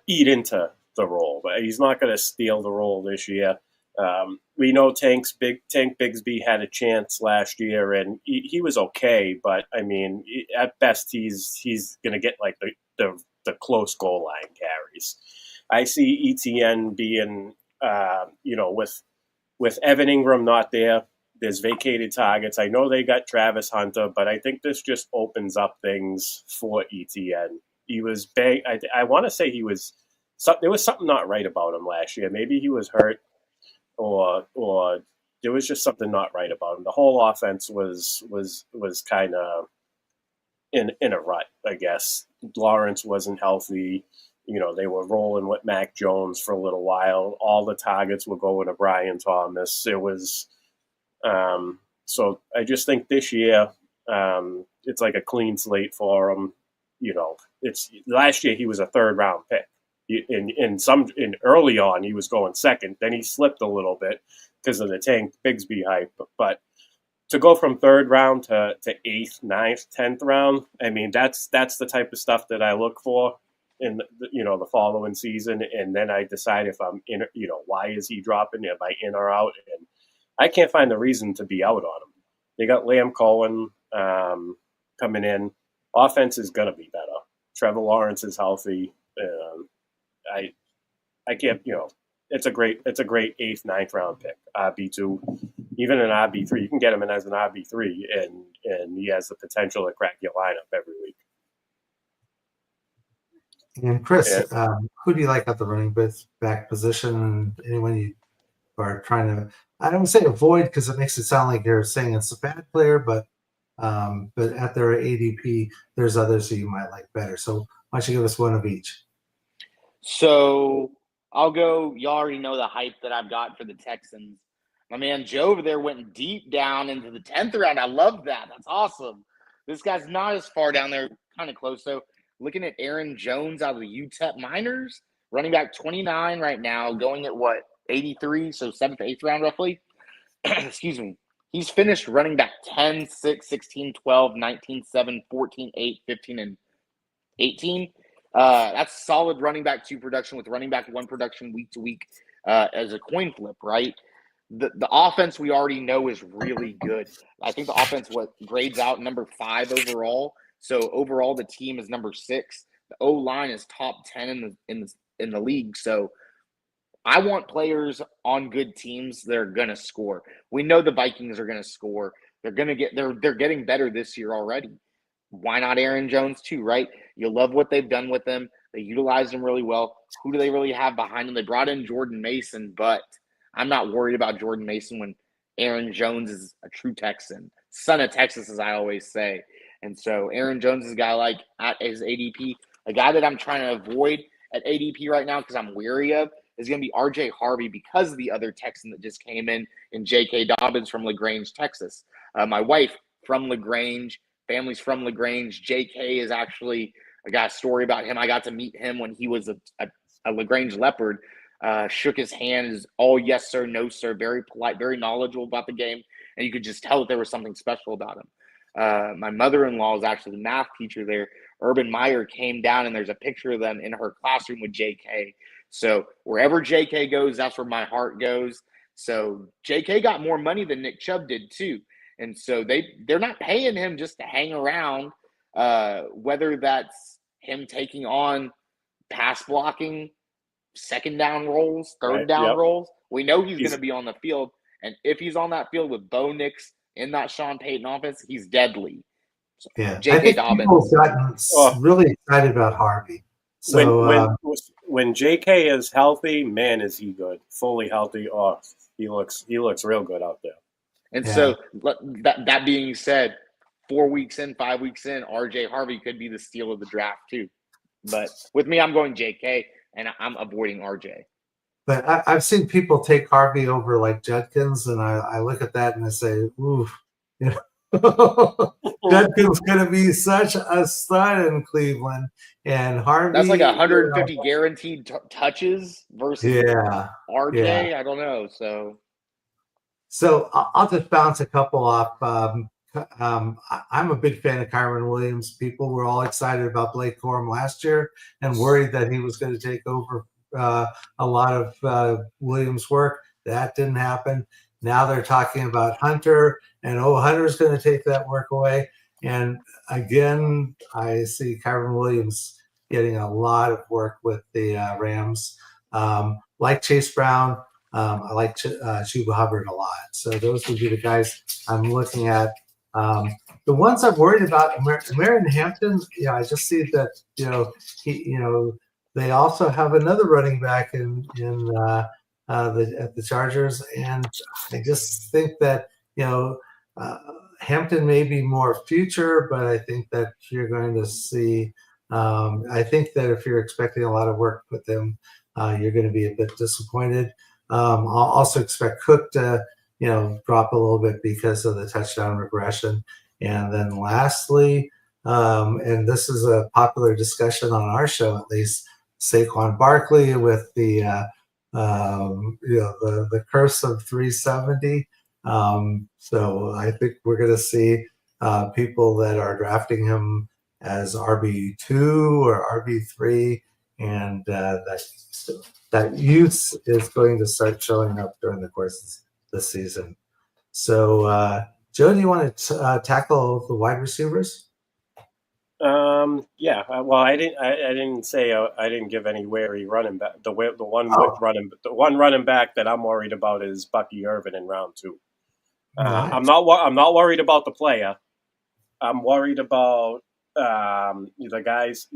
eat into the role. But he's not going to steal the role this year. We know Tank Bigsby had a chance last year, and he was okay. But I mean, at best, he's going to get like the close goal line carries. I see ETN being, with Evan Ingram not there, there's vacated targets. I know they got Travis Hunter, but I think this just opens up things for ETN. He was bang. I want to say there was something not right about him last year. Maybe he was hurt, or there was just something not right about him. The whole offense was kind of in a rut, I guess. Lawrence wasn't healthy. They were rolling with Mac Jones for a little while. All the targets were going to Brian Thomas. It was so I just think this year it's like a clean slate for him. It's last year he was a 3rd round pick. In early on he was going 2nd. Then he slipped a little bit because of the Tank Bigsby hype. But to go from 3rd round to 8th, 9th, 10th round, I mean that's the type of stuff that I look for in the following season. And then I decide if I'm in. Why is he dropping? Am I in or out? And I can't find the reason to be out on him. They got Liam Cohen coming in. Offense is going to be better. Trevor Lawrence is healthy. I can't. It's a great 8th, 9th round pick. RB2, even an RB3. You can get him in as an RB3, and he has the potential to crack your lineup every week. And Chris, who do you like at the running back position? And anyone you are trying to, I don't say avoid because it makes it sound like you're saying it's a bad player, but at their ADP, there's others who you might like better. So why don't you give us one of each? So I'll go. Y'all already know the hype that I've got for the Texans. My man Joe over there went deep down into the 10th round. I love that. That's awesome. This guy's not as far down there, kind of close. So looking at Aaron Jones out of the UTEP Miners, running back 29 right now, going at what, 83, so 7th, 8th round roughly. Excuse me. He's finished running back 10, 6, 16, 12, 19, 7, 14, 8, 15, and 18. That's solid running back 2 production with running back 1 production week to week as a coin flip, right? The offense we already know is really good. I think the offense grades out number 5 overall. So overall, the team is number 6. The O-line is top 10 in the league. So I want players on good teams that are gonna score. We know the Vikings are gonna score. They're getting better this year already. Why not Aaron Jones too, right? You love what they've done with him. They utilize him really well. Who do they really have behind them? They brought in Jordan Mason, but I'm not worried about Jordan Mason when Aaron Jones is a true Texan, son of Texas, as I always say. And so Aaron Jones is a guy like at his ADP. A guy that I'm trying to avoid at ADP right now because I'm weary of is going to be RJ Harvey because of the other Texan that just came in J.K. Dobbins from LaGrange, Texas. My wife from LaGrange, family's from LaGrange. J.K. is actually I got a story about him. I got to meet him when he was a LaGrange Leopard. Shook his hand, is all yes, sir, no, sir. Very polite, very knowledgeable about the game. And you could just tell that there was something special about him. My mother-in-law is actually the math teacher there. Urban Meyer came down, and there's a picture of them in her classroom with J.K. So wherever J.K. goes, that's where my heart goes. So J.K. got more money than Nick Chubb did too. And so they're not paying him just to hang around, whether that's him taking on pass blocking second down roles, third Right, down yep. roles. We know he's He's- going to be on the field. And if he's on that field with Bo Nix in that Sean Payton offense, he's deadly. So, Yeah, I J.K. think people Dobbins. have gotten really excited about Harvey. So when JK is healthy, man, is he good. Fully healthy, he looks real good out there. And so that being said, 4 weeks in, 5 weeks in, RJ Harvey could be the steal of the draft too. But with me, I'm going JK, and I'm avoiding RJ. But I've seen people take Harvey over like Judkins, and I look at that and I say, ooh, you know, Judkins going to be such a stud in Cleveland, and Harvey. That's like 150 guaranteed touches versus RJ. Yeah. I don't know. So I'll just bounce a couple off. I'm a big fan of Kyron Williams. People were all excited about Blake Corum last year and worried that he was going to take over a lot of Williams' work. That didn't happen. Now they're talking about Hunter, and Hunter's going to take that work away. And again, I see Kyron Williams getting a lot of work with the Rams. Like Chase Brown, I like Chuba Hubbard a lot. So those would be the guys I'm looking at. The ones I'm worried about, Marion Hampton. I just see that they also have another running back in at the Chargers, and I just think that Hampton may be more future, but I think that you're going to see. I think that if you're expecting a lot of work with them, you're going to be a bit disappointed. I'll also expect Cook to drop a little bit because of the touchdown regression. And then lastly, and this is a popular discussion on our show, at least, Saquon Barkley with the curse of 370. So I think we're going to see people that are drafting him as RB2 or RB3, and that use is going to start showing up during the course of the season. So, Joe, do you want to tackle the wide receivers? Yeah. Well, I didn't say I didn't give any wary running back. The one running back that I'm worried about is Bucky Irvin in round 2. Nice. I'm not worried about the player. I'm worried about the guys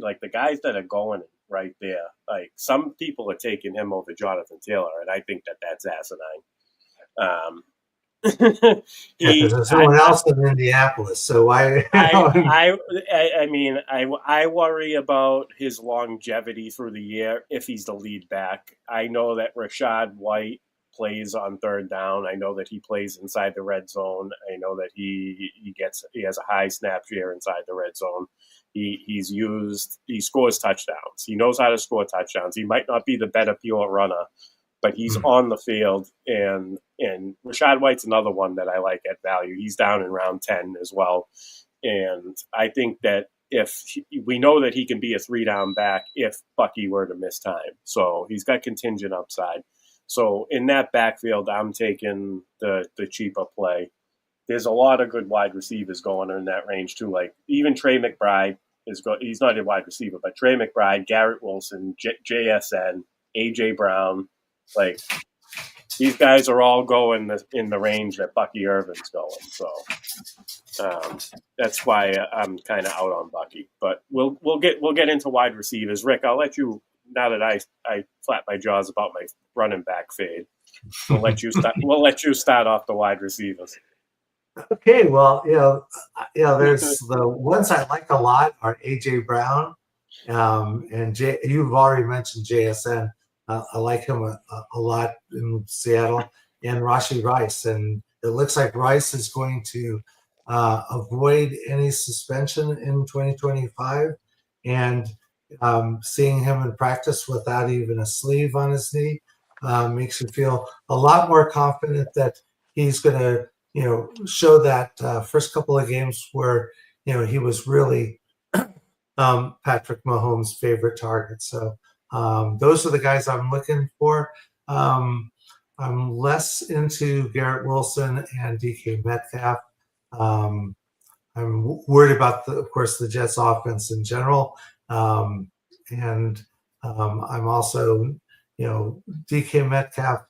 that are going right there. Like, some people are taking him over Jonathan Taylor, and I think that's asinine. There's someone else in Indianapolis, so why? I mean, I worry about his longevity through the year if he's the lead back. I know that Rachaad White plays on third down. I know that he plays inside the red zone. I know that he has a high snap share inside the red zone. He scores touchdowns. He knows how to score touchdowns. He might not be the better pure runner, but he's on the field, and Rachaad White's another one that I like at value. He's down in round 10 as well. And I think that we know that he can be a 3-down back if Bucky were to miss time. So he's got contingent upside. So in that backfield, I'm taking the cheaper play. There's a lot of good wide receivers going in that range too. Like even Trey McBride he's not a wide receiver, but Trey McBride, Garrett Wilson, JSN, AJ Brown, like these guys are all going in the range that Bucky Irvin's going. So that's why I'm kind of out on Bucky. But we'll get into wide receivers. Rick, I'll let you, now that I flap my jaws about my running back fade. We'll let you start off the wide receivers. Okay, well, there's the ones I like a lot are AJ Brown, and you've already mentioned JSN. I like him a lot in Seattle, and Rashee Rice. And it looks like Rice is going to avoid any suspension in 2025. And seeing him in practice without even a sleeve on his knee makes you feel a lot more confident that he's going to, show that first couple of games where, he was really Patrick Mahomes' favorite target. So those are the guys I'm looking for. I'm less into Garrett Wilson and DK Metcalf. I'm worried about, of course, the Jets offense in general. And I'm also, DK Metcalf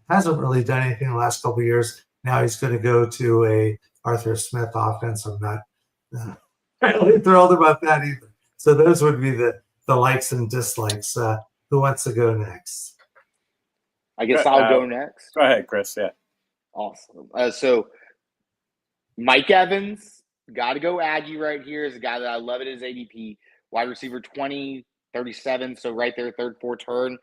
hasn't really done anything the last couple of years. Now he's going to go to a Arthur Smith offense. I'm not really thrilled about that either. So those would be the likes and dislikes. Who wants to go next? I guess I'll go next. Go ahead, Chris. Yeah. Awesome. So Mike Evans, got to go Aggie right here, is a guy that I love at his ADP. Wide receiver 20, 37, so right there, third, fourth turn.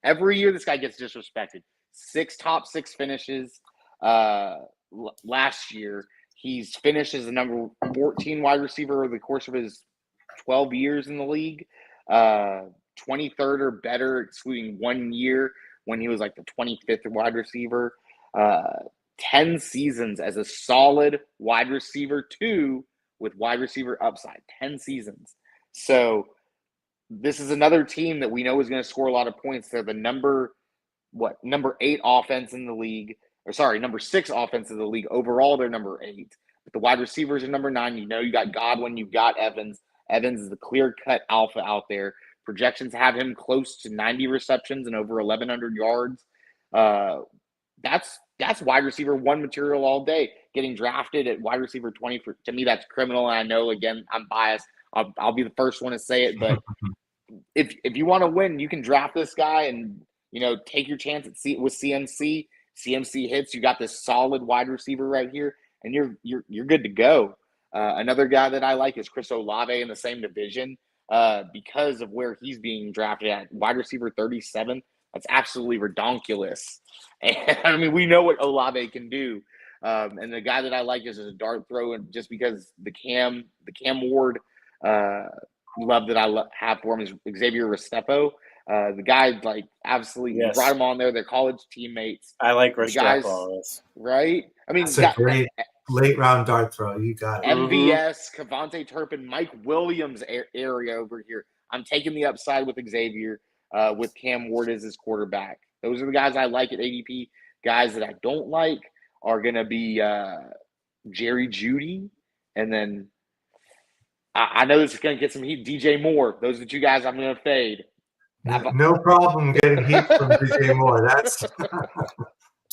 Every year this guy gets disrespected. 6 top 6 finishes. Last year, he's finished as the number 14 wide receiver over the course of his 12 years in the league. 23rd or better, excluding 1 year when he was like the 25th wide receiver. 10 seasons as a solid wide receiver 2 with wide receiver upside. 10 seasons. So this is another team that we know is going to score a lot of points. They're the number 8 offense in the league. Number 6 offense in the league. Overall, they're number 8. But the wide receivers are number 9. You got Godwin, you've got Evans. Evans is the clear-cut alpha out there. Projections have him close to 90 receptions and over 1,100 yards. That's wide receiver 1 material all day. Getting drafted at wide receiver 20, to me, that's criminal. And I know, again, I'm biased. I'll be the first one to say it. But if you want to win, you can draft this guy and, take your chance with CMC. CMC hits. You got this solid wide receiver right here, and you're good to go. Another guy that I like is Chris Olave in the same division because of where he's being drafted at wide receiver 37. That's absolutely redonkulous. And we know what Olave can do. And the guy that I like is a dart throw, and just because the Cam Ward love that I have for him is Xavier Restrepo. The guy, absolutely brought him on there. They're college teammates. I like Restrepo. Right? That's a great late round dart throw. You got it. MVS, Kevontae Turpin, Mike Williams area over here. I'm taking the upside with Xavier, with Cam Ward as his quarterback. Those are the guys I like at ADP. Guys that I don't like are going to be Jerry Jeudy, and then I know this is going to get some heat. DJ Moore. Those are the 2 guys I'm going to fade. No problem getting heat from DJ Moore. That's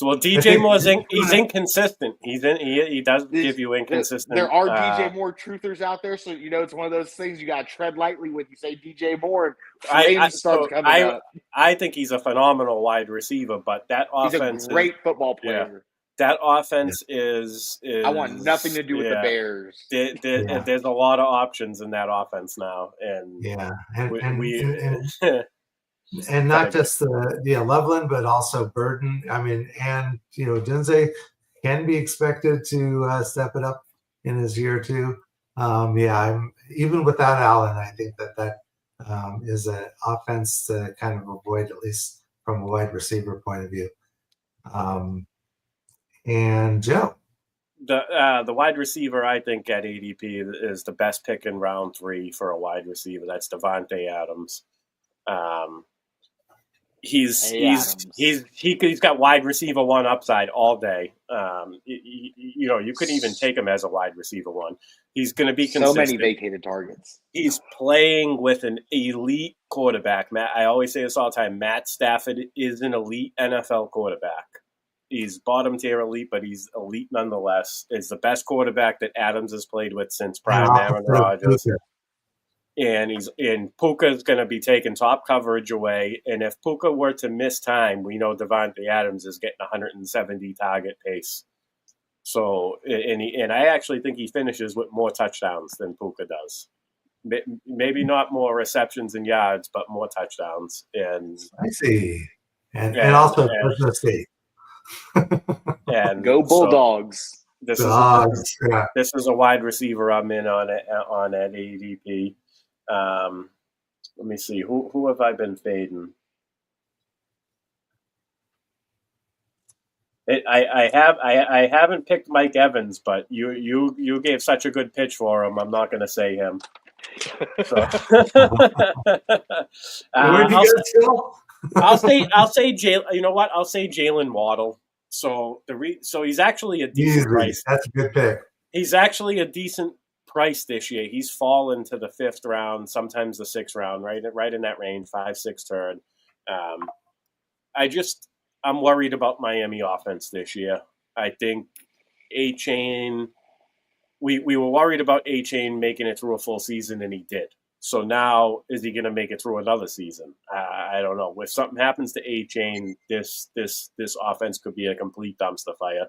well, DJ Moore he's inconsistent. He does give you inconsistent. There are DJ Moore truthers out there, so it's one of those things you got to tread lightly with. You say DJ Moore, and starts coming up. I think he's a phenomenal wide receiver, but that offense he's a great football player. Yeah. That offense is I want nothing to do with the Bears. There's a lot of options in that offense now, and and not just Loveland, but also Burden. And Dunze can be expected to step it up in his year 2. I'm even without Allen. I think that is an offense to kind of avoid, at least from a wide receiver point of view. And Joe, the wide receiver I think at ADP is the best pick in round 3 for a wide receiver. That's Davante Adams. He's got wide receiver 1 upside all day. You could even take him as a wide receiver 1. He's going to be consistent. So many vacated targets. He's playing with an elite quarterback. I always say this all the time. Matt Stafford is an elite NFL quarterback. He's bottom tier elite, but he's elite nonetheless. Is the best quarterback that Adams has played with since prime Aaron Rodgers. And Puka's going to be taking top coverage away. And if Puka were to miss time, we know Davante Adams is getting 170 target pace. So, and I actually think he finishes with more touchdowns than Puka does. Maybe not more receptions and yards, but more touchdowns. And I see. And also Fresno State. And go Bulldogs. This is a wide receiver I'm in on at ADP. Let me see. Who have I been fading? I haven't picked Mike Evans, but you gave such a good pitch for him. I'm not going to say him. So. I'll say Jalen. You know what? I'll say Jalen Waddle. So he's actually a decent price. That's a good pick. He's actually a decent priced this year. He's fallen to the 5th round, sometimes the 6th round, right in that range, 5-6 turn. I'm worried about Miami offense this year. I think A-Chain, we were worried about A-Chain making it through a full season, and he did. So now, is he going to make it through another season? I don't know. If something happens to A-Chain, this offense could be a complete dumpster fire.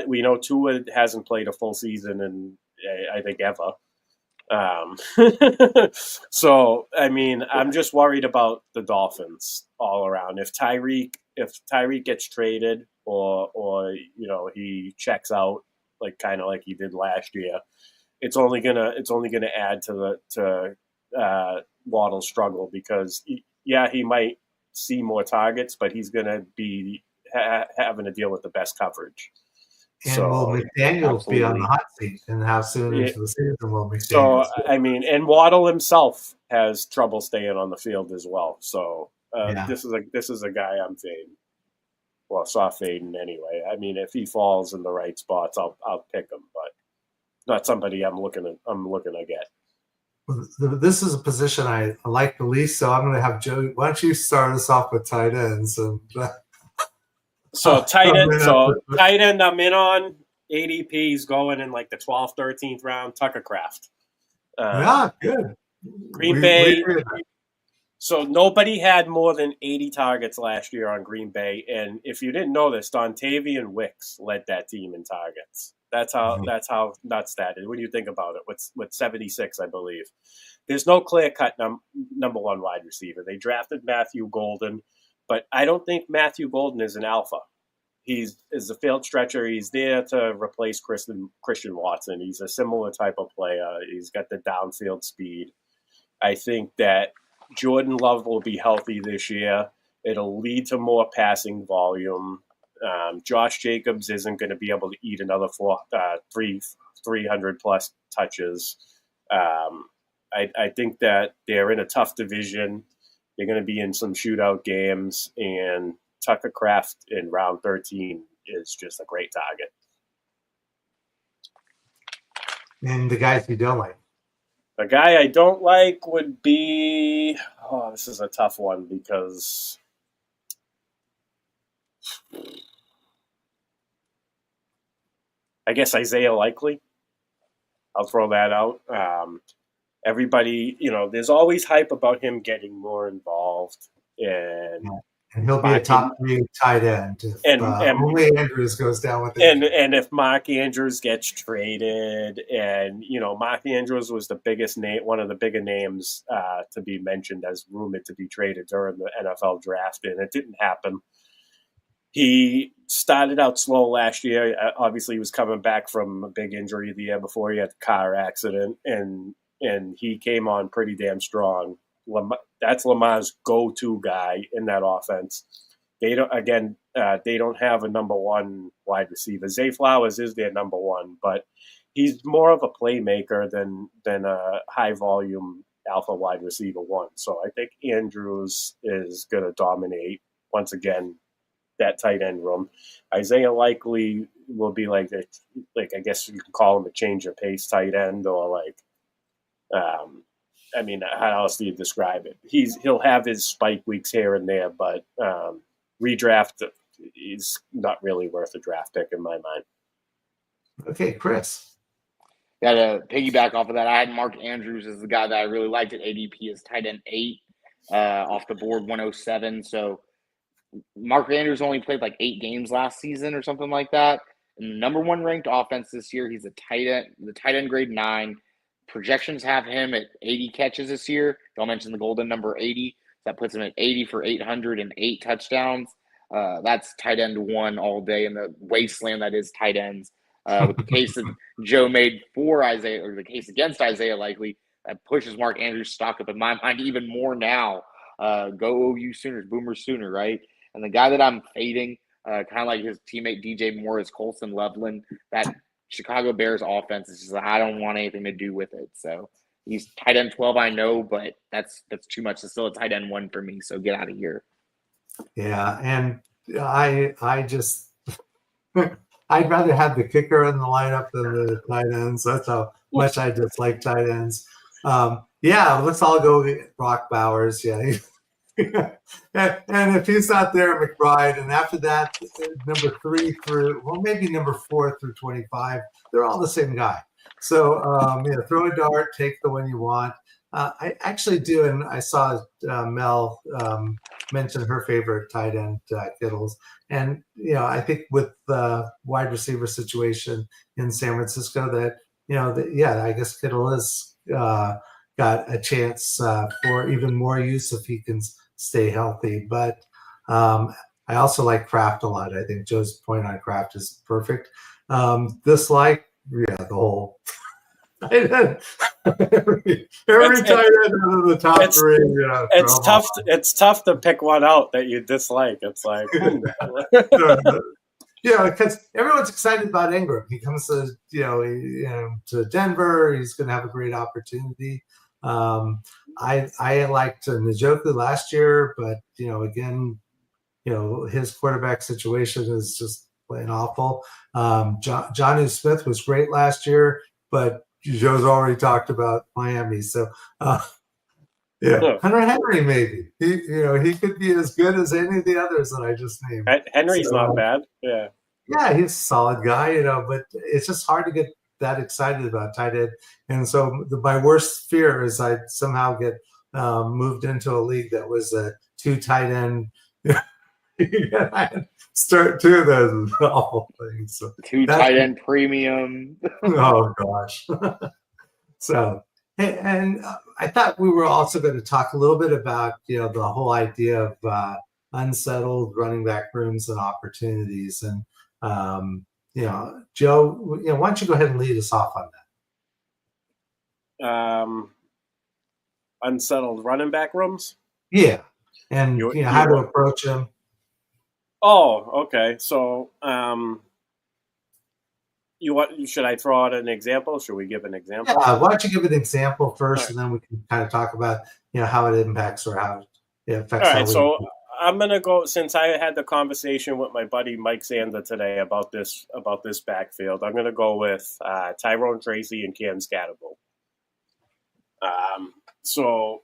We know Tua hasn't played a full season in, I think, ever. So, I mean, I'm just worried about the Dolphins all around. If Tyreek gets traded or he checks out kind of like he did last year, it's only gonna add to Waddle's struggle, because he might see more targets, but he's gonna be having to deal with the best coverage. And will McDaniels be on the hot seat? And how soon into the season will McDaniels? So, I mean, and Waddle himself has trouble staying on the field as well. So this is a guy I'm fading. Well, soft fading anyway. I mean, if he falls in the right spots, I'll pick him, but not somebody I'm looking to get. Well, this is a position I like the least, so I'm going to have Joe. Why don't you start us off with tight ends? So tight end, I'm in on. ADP's going in like the 12th, 13th round. Tucker Kraft. Good. Green Bay. So nobody had more than 80 targets last year on Green Bay, and if you didn't know this, Dontavian Wicks led that team in targets. That's how nuts that is when you think about it. With 76, I believe. There's no clear-cut number one wide receiver. They drafted Matthew Golden, but I don't think Matthew Golden is an alpha. He's a field stretcher. He's there to replace Christian Watson. He's a similar type of player. He's got the downfield speed. I think that Jordan Love will be healthy this year. It'll lead to more passing volume. Josh Jacobs isn't going to be able to eat another 300-plus touches. I think that they're in a tough division. They're going to be in some shootout games, and Tucker Kraft in round 13 is just a great target. And the guys you don't like? The guy I don't like would be – this is a tough one because I guess Isaiah Likely. I'll throw that out. Everybody, there's always hype about him getting more involved. And he'll be a top 3 tight end if only Andrews goes down with it. And if Mark Andrews gets traded, and Mark Andrews was the biggest name, one of the bigger names to be mentioned as rumored to be traded during the NFL draft, and it didn't happen. He started out slow last year. Obviously, he was coming back from a big injury the year before. He had a car accident, and he came on pretty damn strong. That's Lamar's go-to guy in that offense. They don't have a number one wide receiver. Zay Flowers is their number one, but he's more of a playmaker than a high-volume alpha wide receiver one. So I think Andrews is going to dominate once again that tight end room. Isaiah Likely will be like I guess you can call him a change of pace tight end, or how else do you describe it? He'll have his spike weeks here and there, but redraft is not really worth a draft pick in my mind. Okay, Chris. Yeah, to piggyback off of that, I had Mark Andrews as the guy that I really liked at ADP as tight end 8 off the board, 107. So Mark Andrews only played 8 games last season or something like that. And the number 1 ranked offense this year, he's the tight end grade 9. Projections have him at 80 catches this year. Y'all mentioned the golden number 80. That puts him at 80 for 808 touchdowns. That's tight end 1 all day in the wasteland that is tight ends. With the case that Joe made for Isaiah, or the case against Isaiah Likely, that pushes Mark Andrews' stock up in my mind even more now. Go OU Sooners, Boomer Sooner, right? And the guy that I'm fading, kind of like his teammate DJ Moore, is Colson Loveland. That Chicago Bears offense is just I don't want anything to do with it. So he's tight end 12, I know, but that's too much. It's still a tight end 1 for me. So get out of here. Yeah, and I just I'd rather have the kicker in the lineup than the tight ends. That's how much I dislike tight ends. Yeah, let's all go with Brock Bowers. Yeah. And if he's not there, McBride. And after that, number 3 through, well, maybe number 4 through 25, they're all the same guy. So, throw a dart, take the one you want. I actually do, and I saw Mel mention her favorite tight end, Kittles. And, I think with the wide receiver situation in San Francisco that, I guess Kittle has got a chance for even more use if he can stay healthy. But I also like Kraft a lot. I think Joe's point on Kraft is perfect. Dislike, the whole tight end. every tight end out of the top 3. It's tough. It's tough to pick one out that you dislike. It's like, because everyone's excited about Ingram. He comes to to Denver. He's going to have a great opportunity. I liked Njoku last year, but again, his quarterback situation is just plain awful. Jonnu Smith was great last year, but Joe's already talked about Miami, so Hunter Henry maybe he could be as good as any of the others that I just named. Henry's not bad. Yeah, he's a solid guy, but it's just hard to get that excited about tight end. And so my worst fear is I somehow get moved into a league that was a 2 tight end. Start 2 of those awful things. So 2 tight end premium. Oh gosh. So, and I thought we were also going to talk a little bit about the whole idea of unsettled running back rooms and opportunities. And Joe, why don't you go ahead and lead us off on that? Unsettled running back rooms? Yeah. And how to approach them. Oh, okay. So, should I throw out an example? Should we give an example? Yeah, why don't you give an example first, and then we can kind of talk about how it impacts or how it affects. All right, so I'm gonna go, since I had the conversation with my buddy Mike Zander today about this backfield. I'm gonna go with Tyrone Tracy and Cam Scatterbo. So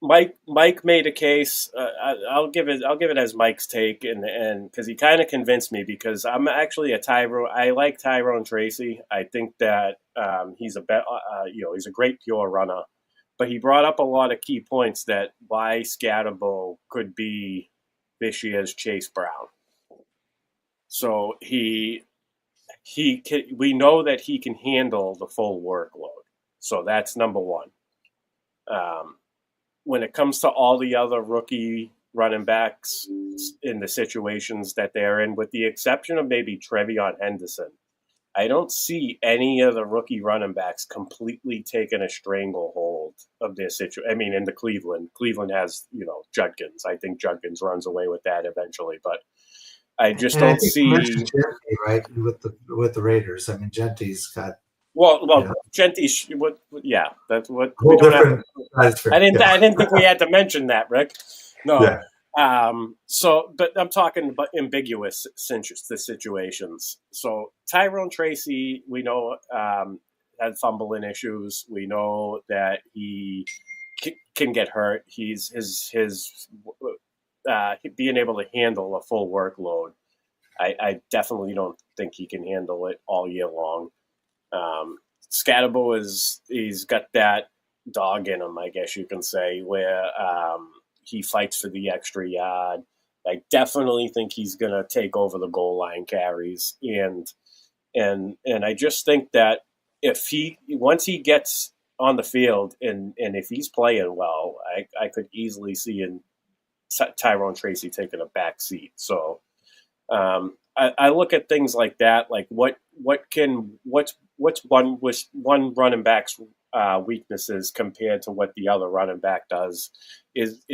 Mike made a case. I'll give it as Mike's take, and because he kind of convinced me, because I'm actually I like Tyrone Tracy. I think that he's he's a great pure runner, but he brought up a lot of key points that why Scatterbo could be this year's Chase Brown. So we know that he can handle the full workload. So that's number one. When it comes to all the other rookie running backs in the situations that they're in, with the exception of maybe Trevion Henderson, I don't see any of the rookie running backs completely taking a stranglehold of their situation. I mean, in the Cleveland has, Judkins. I think Judkins runs away with that eventually, but I just don't see. Genty, right, with the Raiders. I mean, Genty's got. Well, Genty. That's what. I didn't think we had to mention that, Rick. No. Yeah. But I'm talking about ambiguous situations. So Tyrone Tracy, we know, had fumbling issues. We know that he can get hurt. He's his being able to handle a full workload. I definitely don't think he can handle it all year long. Scatterbo he's got that dog in him, I guess you can say, where he fights for the extra yard. I definitely think he's going to take over the goal line carries, and I just think that once he gets on the field and if he's playing well, I could easily see Tyrone Tracy taking a back seat. So I look at things like that, like what's one running back's weaknesses compared to what the other running back does does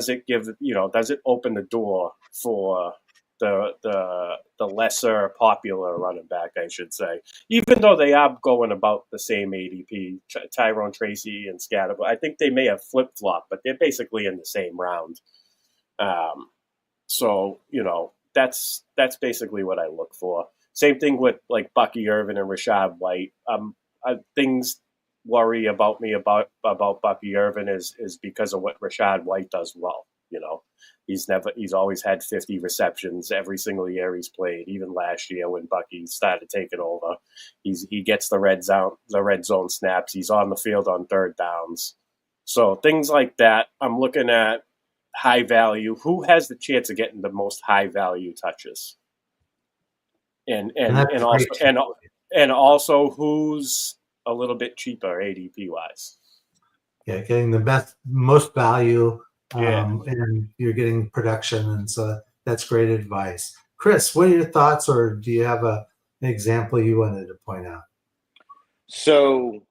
it open the door for the lesser popular running back, I should say, even though they are going about the same ADP, Tyrone Tracy and Scatterbo. I think they may have flip-flopped, but they're basically in the same round. So, that's basically what I look for. Same thing with like Bucky Irvin and Rashad White. Things worry about me about Bucky Irvin is because of what Rashad White does well. You know, he's always had 50 receptions every single year he's played. Even last year when Bucky started taking over, he gets the red zone snaps. He's on the field on third downs. So things like that. I'm looking at high value. Who has the chance of getting the most high value touches? And also who's a little bit cheaper ADP wise? Yeah, getting the most value, and you're getting production, and so that's great advice. Chris, what are your thoughts, or do you have an example you wanted to point out? So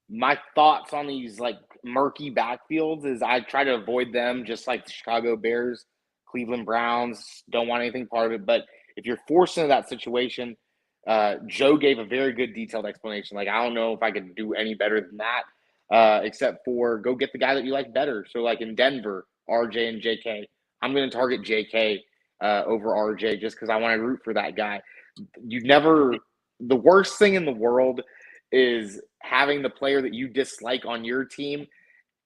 my thoughts on these like murky backfields is I try to avoid them, just like the Chicago Bears, Cleveland Browns. Don't want anything part of it. But if you're forced into that situation, Joe gave a very good detailed explanation. Like, I don't know if I could do any better than that, except for go get the guy that you like better. So like in Denver, RJ and JK, I'm going to target JK over RJ just because I want to root for that guy. The worst thing in the world is having the player that you dislike on your team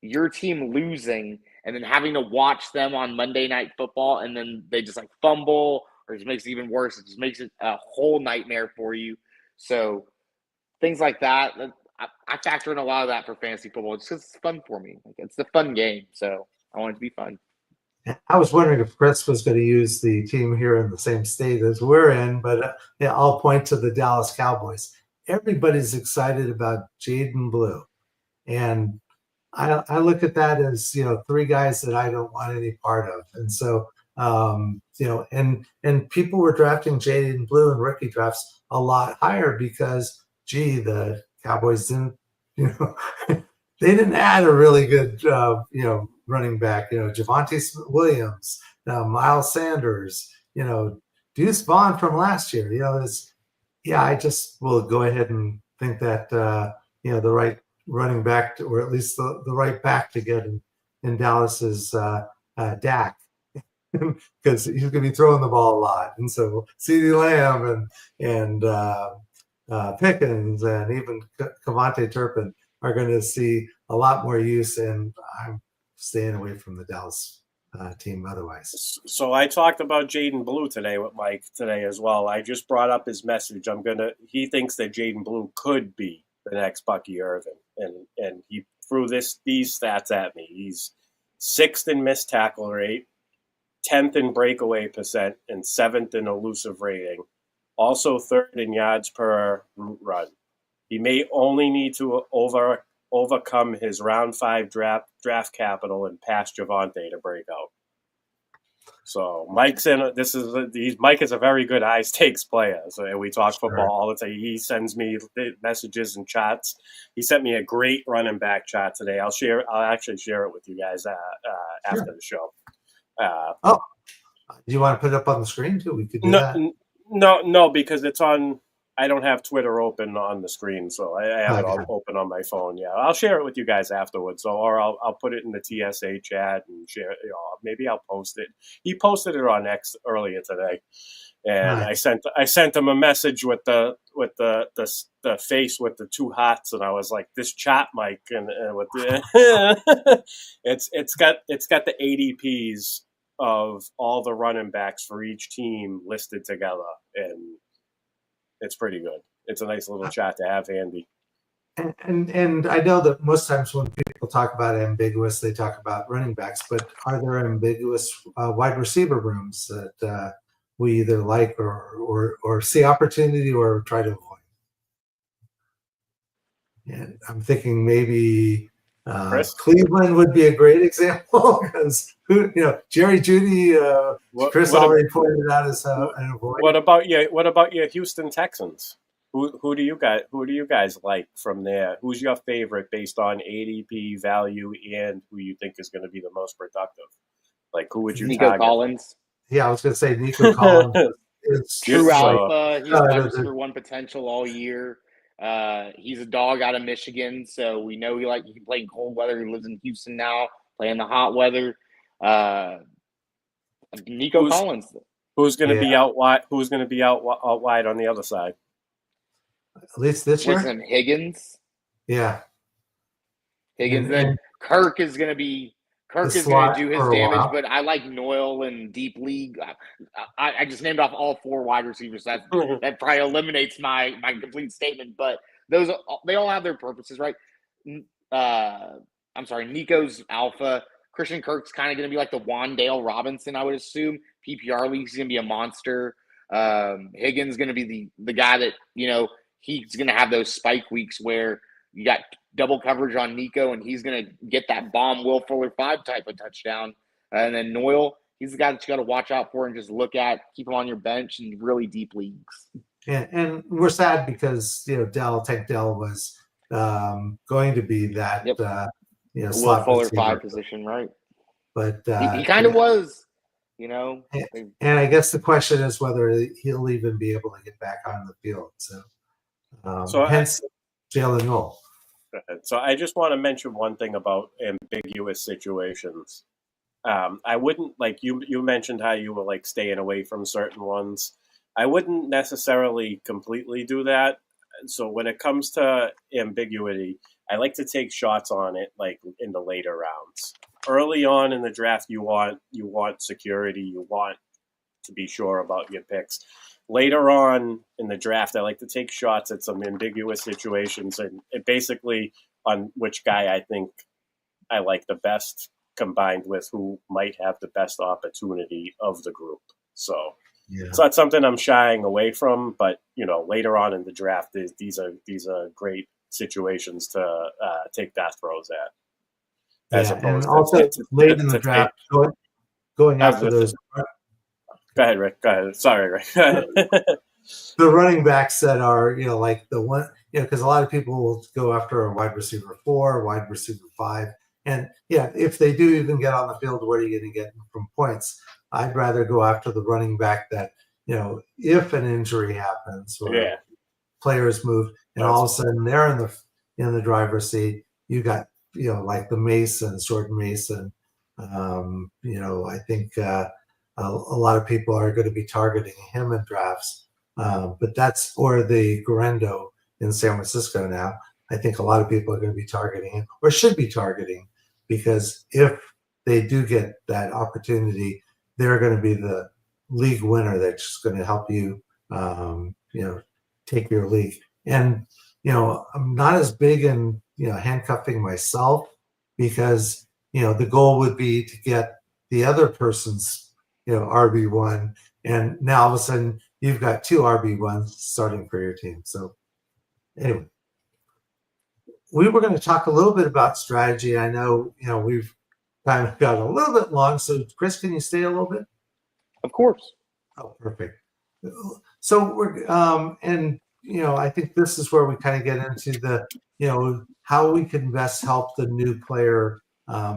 losing, and then having to watch them on Monday Night Football, and then they just like fumble, or it just makes it even worse. It just makes it a whole nightmare for you. So things like that, I factor in a lot of that for fantasy football just because it's fun for me. Like, it's a fun game, so I want it to be fun. I was wondering if Chris was going to use the team here in the same state as we're in, but I'll point to the Dallas Cowboys. Everybody's excited about Jaden Blue, and I look at that as, three guys that I don't want any part of. And so, and people were drafting Jaden Blue in rookie drafts a lot higher because, the Cowboys didn't, they didn't add a really good, running back, Javonte Williams, Miles Sanders, Deuce Vaughn from last year, I just will go ahead and think that, the right running back, or at least the right back to get in Dallas is Dak, because he's going to be throwing the ball a lot. And so CeeDee Lamb and Pickens and even Cavante Turpin are going to see a lot more use, and I'm staying away from the Dallas team otherwise. So I talked about Jaden Blue today with Mike today as well. I just brought up his message. He thinks that Jaden Blue could be the next Bucky Irvin, and he threw these stats at me. He's 6th in missed tackle rate, 10th in breakaway percent, and 7th in elusive rating. Also 3rd in yards per route run. He may only need to overcome his round 5 draft capital and pass Javonte to break out. So Mike is a very good high stakes player. So we talk football all the time. He sends me messages and chats. He sent me a great running back chat today. I'll actually share it with you guys after the show. Do you want to put it up on the screen too? We could do that. No, because it's on. I don't have Twitter open on the screen, so I have it open on my phone. Yeah, I'll share it with you guys afterwards. So, or I'll put it in the TSA chat and share it. Maybe I'll post it. He posted it on X earlier today, and I sent him a message with the face with the 2 hearts, and I was like, "This chat, Mike," and with the it's got the ADPs of all the running backs for each team listed together, and it's pretty good. It's a nice little chat to have handy. And I know that most times when people talk about ambiguous, they talk about running backs, but are there ambiguous wide receiver rooms that we either like or see opportunity or try to avoid? And I'm thinking maybe Cleveland would be a great example because Jerry Jeudy, Chris already pointed out as an avoid. What about your Houston Texans? Who do you guys like from there? Who's your favorite based on ADP value and who you think is going to be the most productive? Like, who would you Nico target? Collins. Yeah, I was going to say Nico Collins is true alpha. He's wide receiver 1 potential all year. He's a dog out of Michigan, so we know he can play in cold weather. He lives in Houston now, playing the hot weather. Nico Collins. Who's going to be out wide? Who's going to be out wide on the other side? At least this year. Listen, Higgins. Yeah. Higgins. Then Kirk is going to be. Kirk is going to do his damage, but I like Noyle in deep league. I just named off all 4 wide receivers. That probably eliminates my complete statement. But they all have their purposes, right? I'm sorry, Nico's alpha. Christian Kirk's kind of going to be like the Wandale Robinson, I would assume. PPR league, he's going to be a monster. Higgins going to be the guy that, he's going to have those spike weeks where you got double coverage on Nico, and he's going to get that bomb Will Fuller 5 type of touchdown. And then Noyle, he's the guy that you got to watch out for and just look at, keep him on your bench in really deep leagues. And we're sad because, Tank Dell was going to be that, Will slot Fuller receiver. 5 position, right? But he kind of was, And I guess the question is whether he'll even be able to get back on the field. So hence Jalen Noel. So I just want to mention one thing about ambiguous situations. I wouldn't, like you mentioned how you were like staying away from certain ones. I wouldn't necessarily completely do that. So when it comes to ambiguity, I like to take shots on it like in the later rounds. Early on in the draft, you want security. You want to be sure about your picks. Later on in the draft, I like to take shots at some ambiguous situations and basically on which guy I think I like the best combined with who might have the best opportunity of the group. So it's not something I'm shying away from, but later on in the draft, these are great situations to take death throws at. As opposed and also late in the draft, going after those. Go ahead, Rick. Go ahead. Sorry, Rick. Go ahead. The running backs that are, like the one, because a lot of people will go after a wide receiver 4, wide receiver 5. And if they do even get on the field, what are you going to get from points? I'd rather go after the running back that, if an injury happens or players move and all of a sudden they're in the driver's seat, you got, like the Mason, Jordan Mason. I think a lot of people are going to be targeting him in drafts. But or the Garendo in San Francisco now. I think a lot of people are going to be targeting him or should be targeting, because if they do get that opportunity, they're going to be the league winner that's just going to help you, take your league. And, I'm not as big in, handcuffing myself because, the goal would be to get the other person's, RB1. And now all of a sudden you've got 2 RB1s starting for your team. So anyway, we were going to talk a little bit about strategy. I know, we've kind of got a little bit long. So Chris, can you stay a little bit? Of course. Oh, perfect. So we're, I think this is where we kind of get into the, how we can best help the new player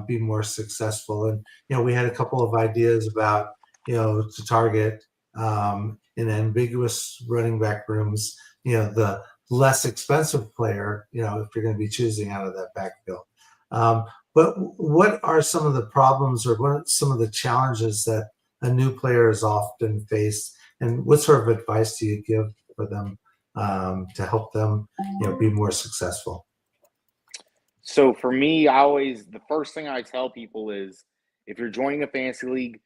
be more successful. And, we had a couple of ideas about, to target in ambiguous running back rooms, the less expensive player, if you're going to be choosing out of that backfield. But what are some of the problems or what are some of the challenges that a new player is often faced, and what sort of advice do you give for them to help them, be more successful? So for me, the first thing I tell people is, if you're joining a fantasy league,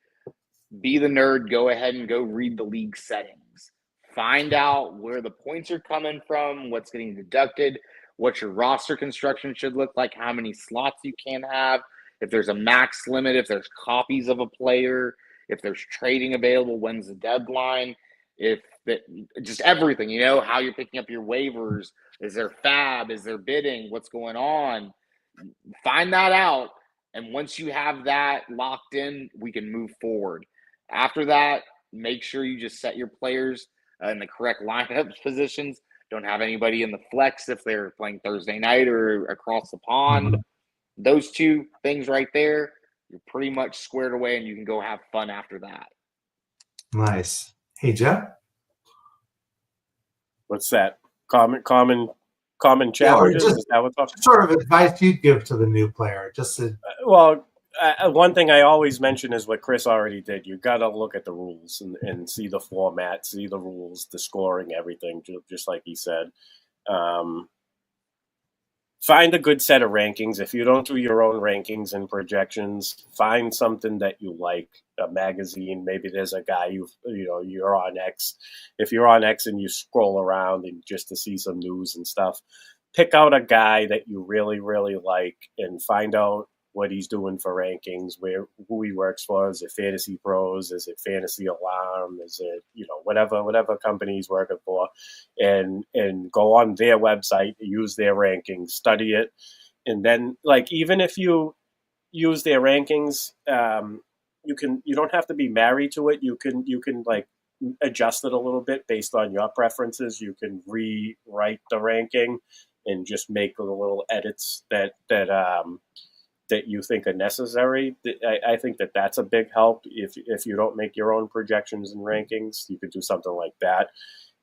be the nerd, go ahead and go read the league settings. Find out where the points are coming from, what's getting deducted, what your roster construction should look like, how many slots you can have, if there's a max limit, if there's copies of a player, if there's trading available, when's the deadline, just everything, how you're picking up your waivers. Is there fab? Is there bidding? What's going on? Find that out. And once you have that locked in, we can move forward. After that, make sure you just set your players in the correct lineup positions. Don't have anybody in the flex if they're playing Thursday night or across the pond. Mm-hmm. Those 2 things right there, you're pretty much squared away, and you can go have fun after that. Nice. Hey, Jeff? What's that? Common challenges? Is that what's up? Sort of advice you'd give to the new player? Just to... Well, one thing I always mention is what Chris already did. You got to look at the rules and see the format, see the rules, the scoring, everything, just like he said. Find a good set of rankings. If you don't do your own rankings and projections, find something that you like, a magazine. Maybe there's a guy you're on X. If you're on X and you scroll around and just to see some news and stuff, pick out a guy that you really, really like and find out what he's doing for rankings, who he works for. Is it Fantasy Pros? Is it Fantasy Alarm? Is it, whatever company he's working for, and go on their website, use their rankings, study it. And then, like, even if you use their rankings, you don't have to be married to it. You can like adjust it a little bit based on your preferences. You can rewrite the ranking and just make the little edits that you think are necessary. I think that's a big help. If you don't make your own projections and rankings, you could do something like that.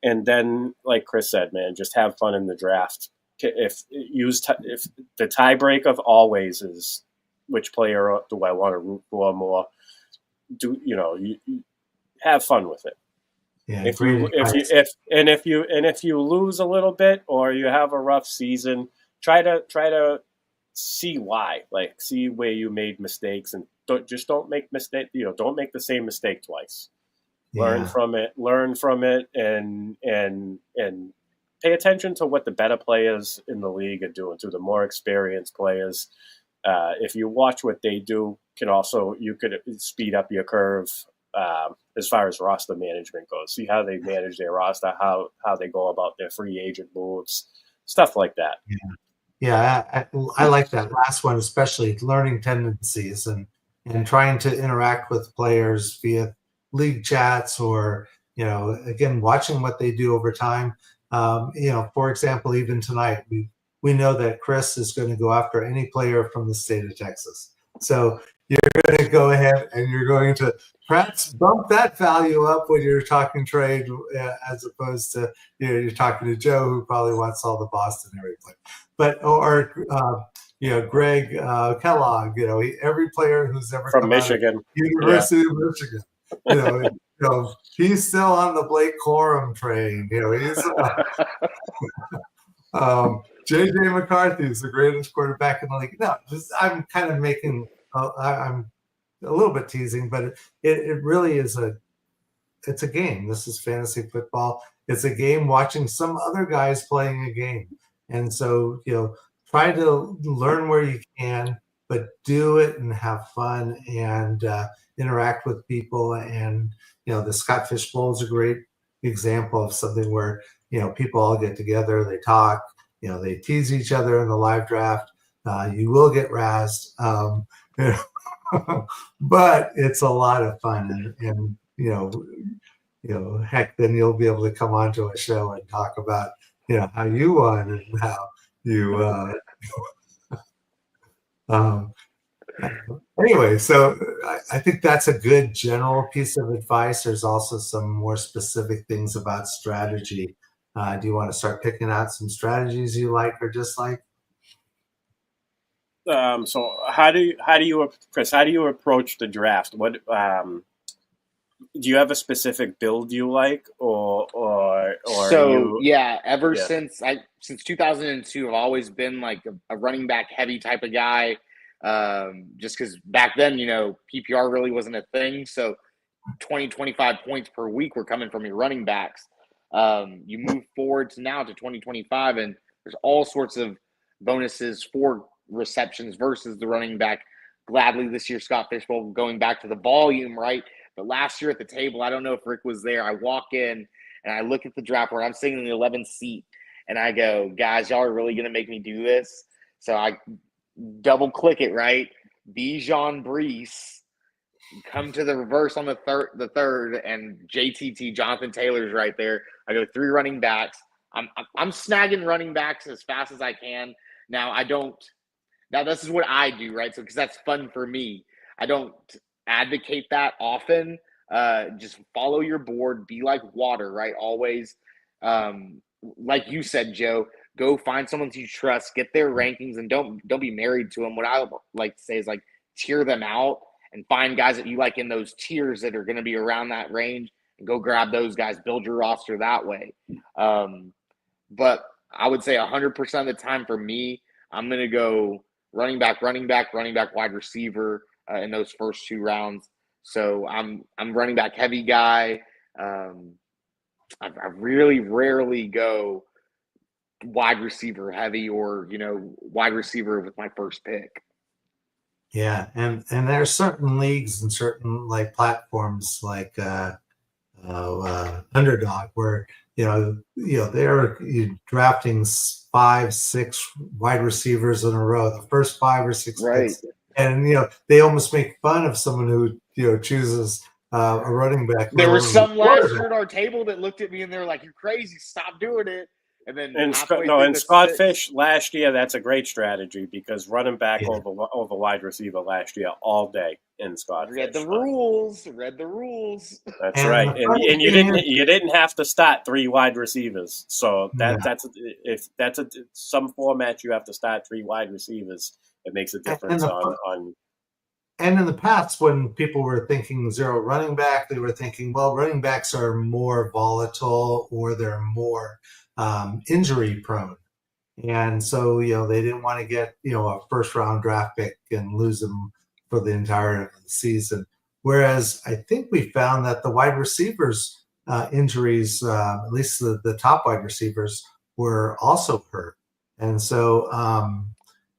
And then, like Chris said, man, just have fun in the draft. If the tiebreak of always is which player do I want to root for more, you have fun with it. Yeah, if you lose a little bit or you have a rough season, try to see why, like see where you made mistakes, and don't make mistake. Don't make the same mistake twice. Yeah. Learn from it, and pay attention to what the better players in the league are doing, to the more experienced players. If you watch what they do, you could speed up your curve as far as roster management goes. See how they manage their roster, how they go about their free agent moves, stuff like that. Yeah, I like that last one, especially learning tendencies and trying to interact with players via league chats or, again, watching what they do over time. For example, even tonight, we know that Chris is going to go after any player from the state of Texas. So you're going to go ahead and you're going to perhaps bump that value up when you're talking trade, as opposed to, you're talking to Joe, who probably wants all the Boston area players. Greg Kellogg, every player who's ever from come Michigan, out of University of Michigan, he's still on the Blake Corum train. He's JJ McCarthy is the greatest quarterback in the league. No, I'm kind of making. I'm a little bit teasing, but it really is it's a game. This is fantasy football. It's a game watching some other guys playing a game. And so, try to learn where you can, but do it and have fun and interact with people. And, the Scott Fish Bowl is a great example of something where, people all get together, they talk, they tease each other in the live draft. You will get razzed. But it's a lot of fun. And heck, then you'll be able to come onto a show and talk about, how you won and how you anyway, so I think that's a good general piece of advice. There's also some more specific things about strategy. Do you want to start picking out some strategies you like or dislike? So how do you, Chris, how do you approach the draft? What do you have a specific build you like, or so since 2002, I've always been like a running back heavy type of guy. Just because back then, PPR really wasn't a thing. So 20, 25 points per week were coming from your running backs. You move forward to 2025, and there's all sorts of bonuses for receptions versus the running back. Gladly this year, Scott Fishbowl going back to the volume, right? But last year at the table, I don't know if Rick was there. I walk in and I look at the draft where I'm sitting in the 11th seat, and I go, guys, y'all are really going to make me do this? So I double click it, right? Bijan Brees, come to the reverse on the third, and JTT, Jonathan Taylor's right there. I go 3 running backs. I'm snagging running backs as fast as I can. Now this is what I do, right? So because that's fun for me. I don't advocate that often. Just follow your board, be like water, right? Always, like you said, Joe, go find someone you trust, get their rankings, and don't be married to them. What I like to say is, like, tier them out and find guys that you like in those tiers that are going to be around that range and go grab those guys, build your roster that way. But I would say 100% of the time for me, I'm going to go running back, wide receiver in those first 2 rounds. So I'm running back heavy guy. I really rarely go wide receiver heavy or, wide receiver with my first pick. Yeah, and there are certain leagues and certain like platforms like Underdog where they're drafting 5, 6 wide receivers in a row, the first 5 or 6 picks, and they almost make fun of someone who chooses a running back. There were some last year at our table that looked at me and they're like, "You're crazy! Stop doing it." And then Scott Fish last year, that's a great strategy because running back over wide receiver last year all day in Scott Fish. Read the rules. That's right. And you didn't have to start 3 wide receivers. So that's some format you have to start 3 wide receivers. It makes a difference on. And in the past, when people were thinking 0 running back, they were thinking, well, running backs are more volatile or they're more injury prone. And so, they didn't want to get, a first round draft pick and lose them for the entire season. Whereas I think we found that the wide receivers injuries, at least the top wide receivers, were also hurt. And so,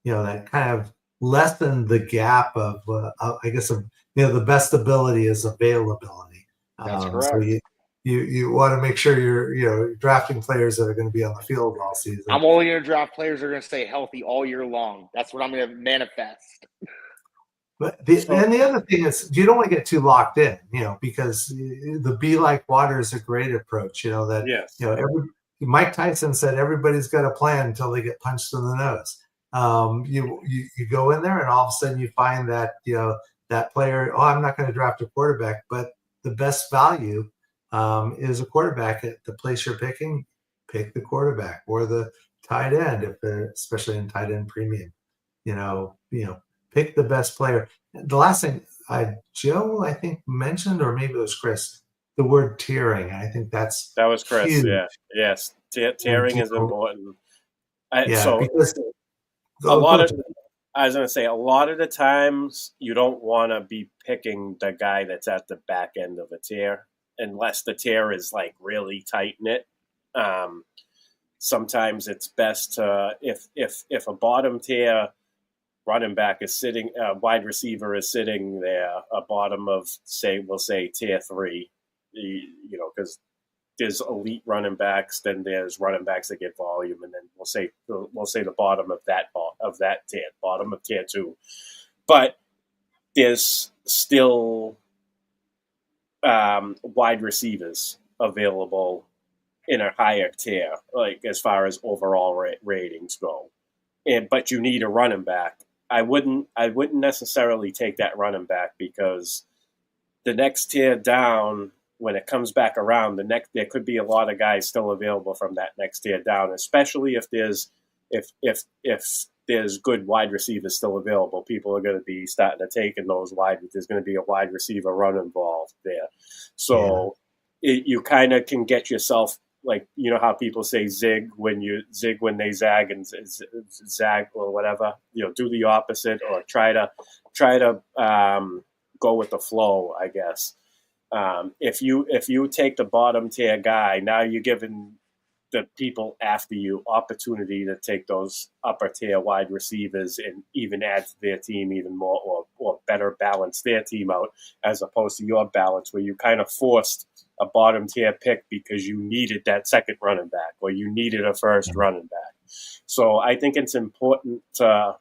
that kind of lessened the gap of, I guess, the best ability is availability. That's correct. So you want to make sure you're drafting players that are going to be on the field all season. I'm only going to draft players that are going to stay healthy all year long. That's what I'm going to manifest. But the other thing is you don't want to get too locked in, because the be like water is a great approach. Mike Tyson said everybody's got a plan until they get punched in the nose. You go in there and all of a sudden you find that that player. I'm not going to draft a quarterback, but the best value is a quarterback at the place you're picking. Pick the quarterback or the tight end, especially in tight end premium. Pick the best player. The last thing Joe, I think, mentioned, or maybe it was Chris, the word tiering. I think that was Chris. Huge. Yeah, yes, tiering is important. Because a lot of the times you don't want to be picking the guy that's at the back end of a tier unless the tier is like really tight knit. Sometimes it's best to if a bottom tier running back is sitting, wide receiver is sitting there, a bottom of we'll say tier 3, because there's elite running backs, then there's running backs that get volume, and then we'll say the bottom of that tier, bottom of tier 2. But there's still wide receivers available in a higher tier, like as far as overall ratings go. But you need a running back. I wouldn't necessarily take that running back because the next tier down, when it comes back around, there could be a lot of guys still available from that next tier down, especially if there's good wide receivers still available. People are going to be starting to take in those there's going to be a wide receiver run involved there. So you kind of can get yourself, like, how people say zig when they zag and zag or whatever, do the opposite or try to go with the flow, I guess. If you take the bottom tier guy, now you're giving the people after you opportunity to take those upper tier wide receivers and even add to their team even more or better balance their team out, as opposed to your balance where you kind of forced a bottom tier pick because you needed that second running back or you needed a first running back. So I think it's important to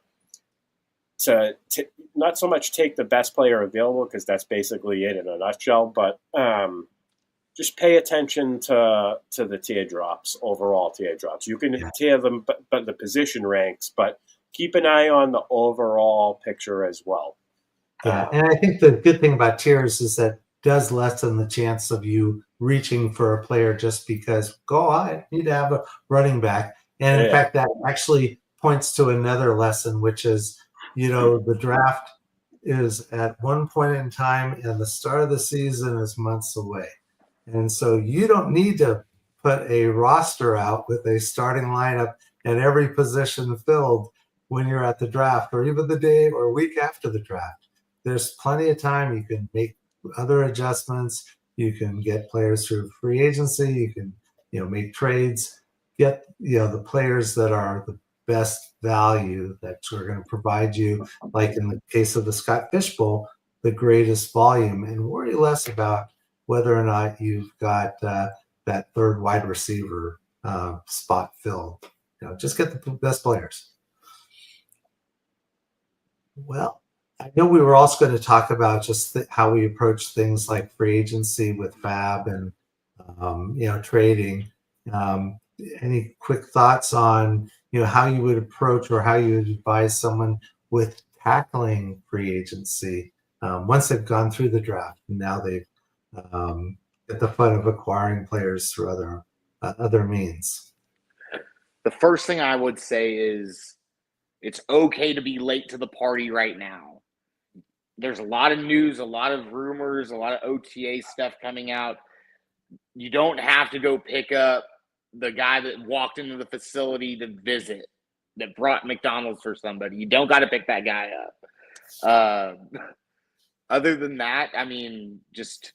not so much take the best player available, because that's basically it in a nutshell, but just pay attention to the teardrops, overall teardrops. You can tear them, but the position ranks, but keep an eye on the overall picture as well. Yeah, and I think the good thing about tiers is that does lessen the chance of you reaching for a player just because, I need to have a running back. And in fact, that actually points to another lesson, which is, the draft is at one point in time, and the start of the season is months away. And so you don't need to put a roster out with a starting lineup and every position filled when you're at the draft, or even the day or week after the draft. There's plenty of time. You can make other adjustments. You can get players through free agency. You can, make trades, get, the players that are the best value that are going to provide you, like in the case of the Scott Fish Bowl, the greatest volume, and worry less about whether or not you've got that third wide receiver spot filled. Just get the best players. Well, I know we were also going to talk about just how we approach things like free agency with Fab and trading. Any quick thoughts on how you would approach or how you would advise someone with tackling free agency once they've gone through the draft and now they've get the fun of acquiring players through other means? The first thing I would say is it's okay to be late to the party right now. There's a lot of news, a lot of rumors, a lot of OTA stuff coming out. You don't have to go pick up the guy that walked into the facility to visit, that brought McDonald's for somebody. You don't got to pick that guy up. Other than that, I mean, just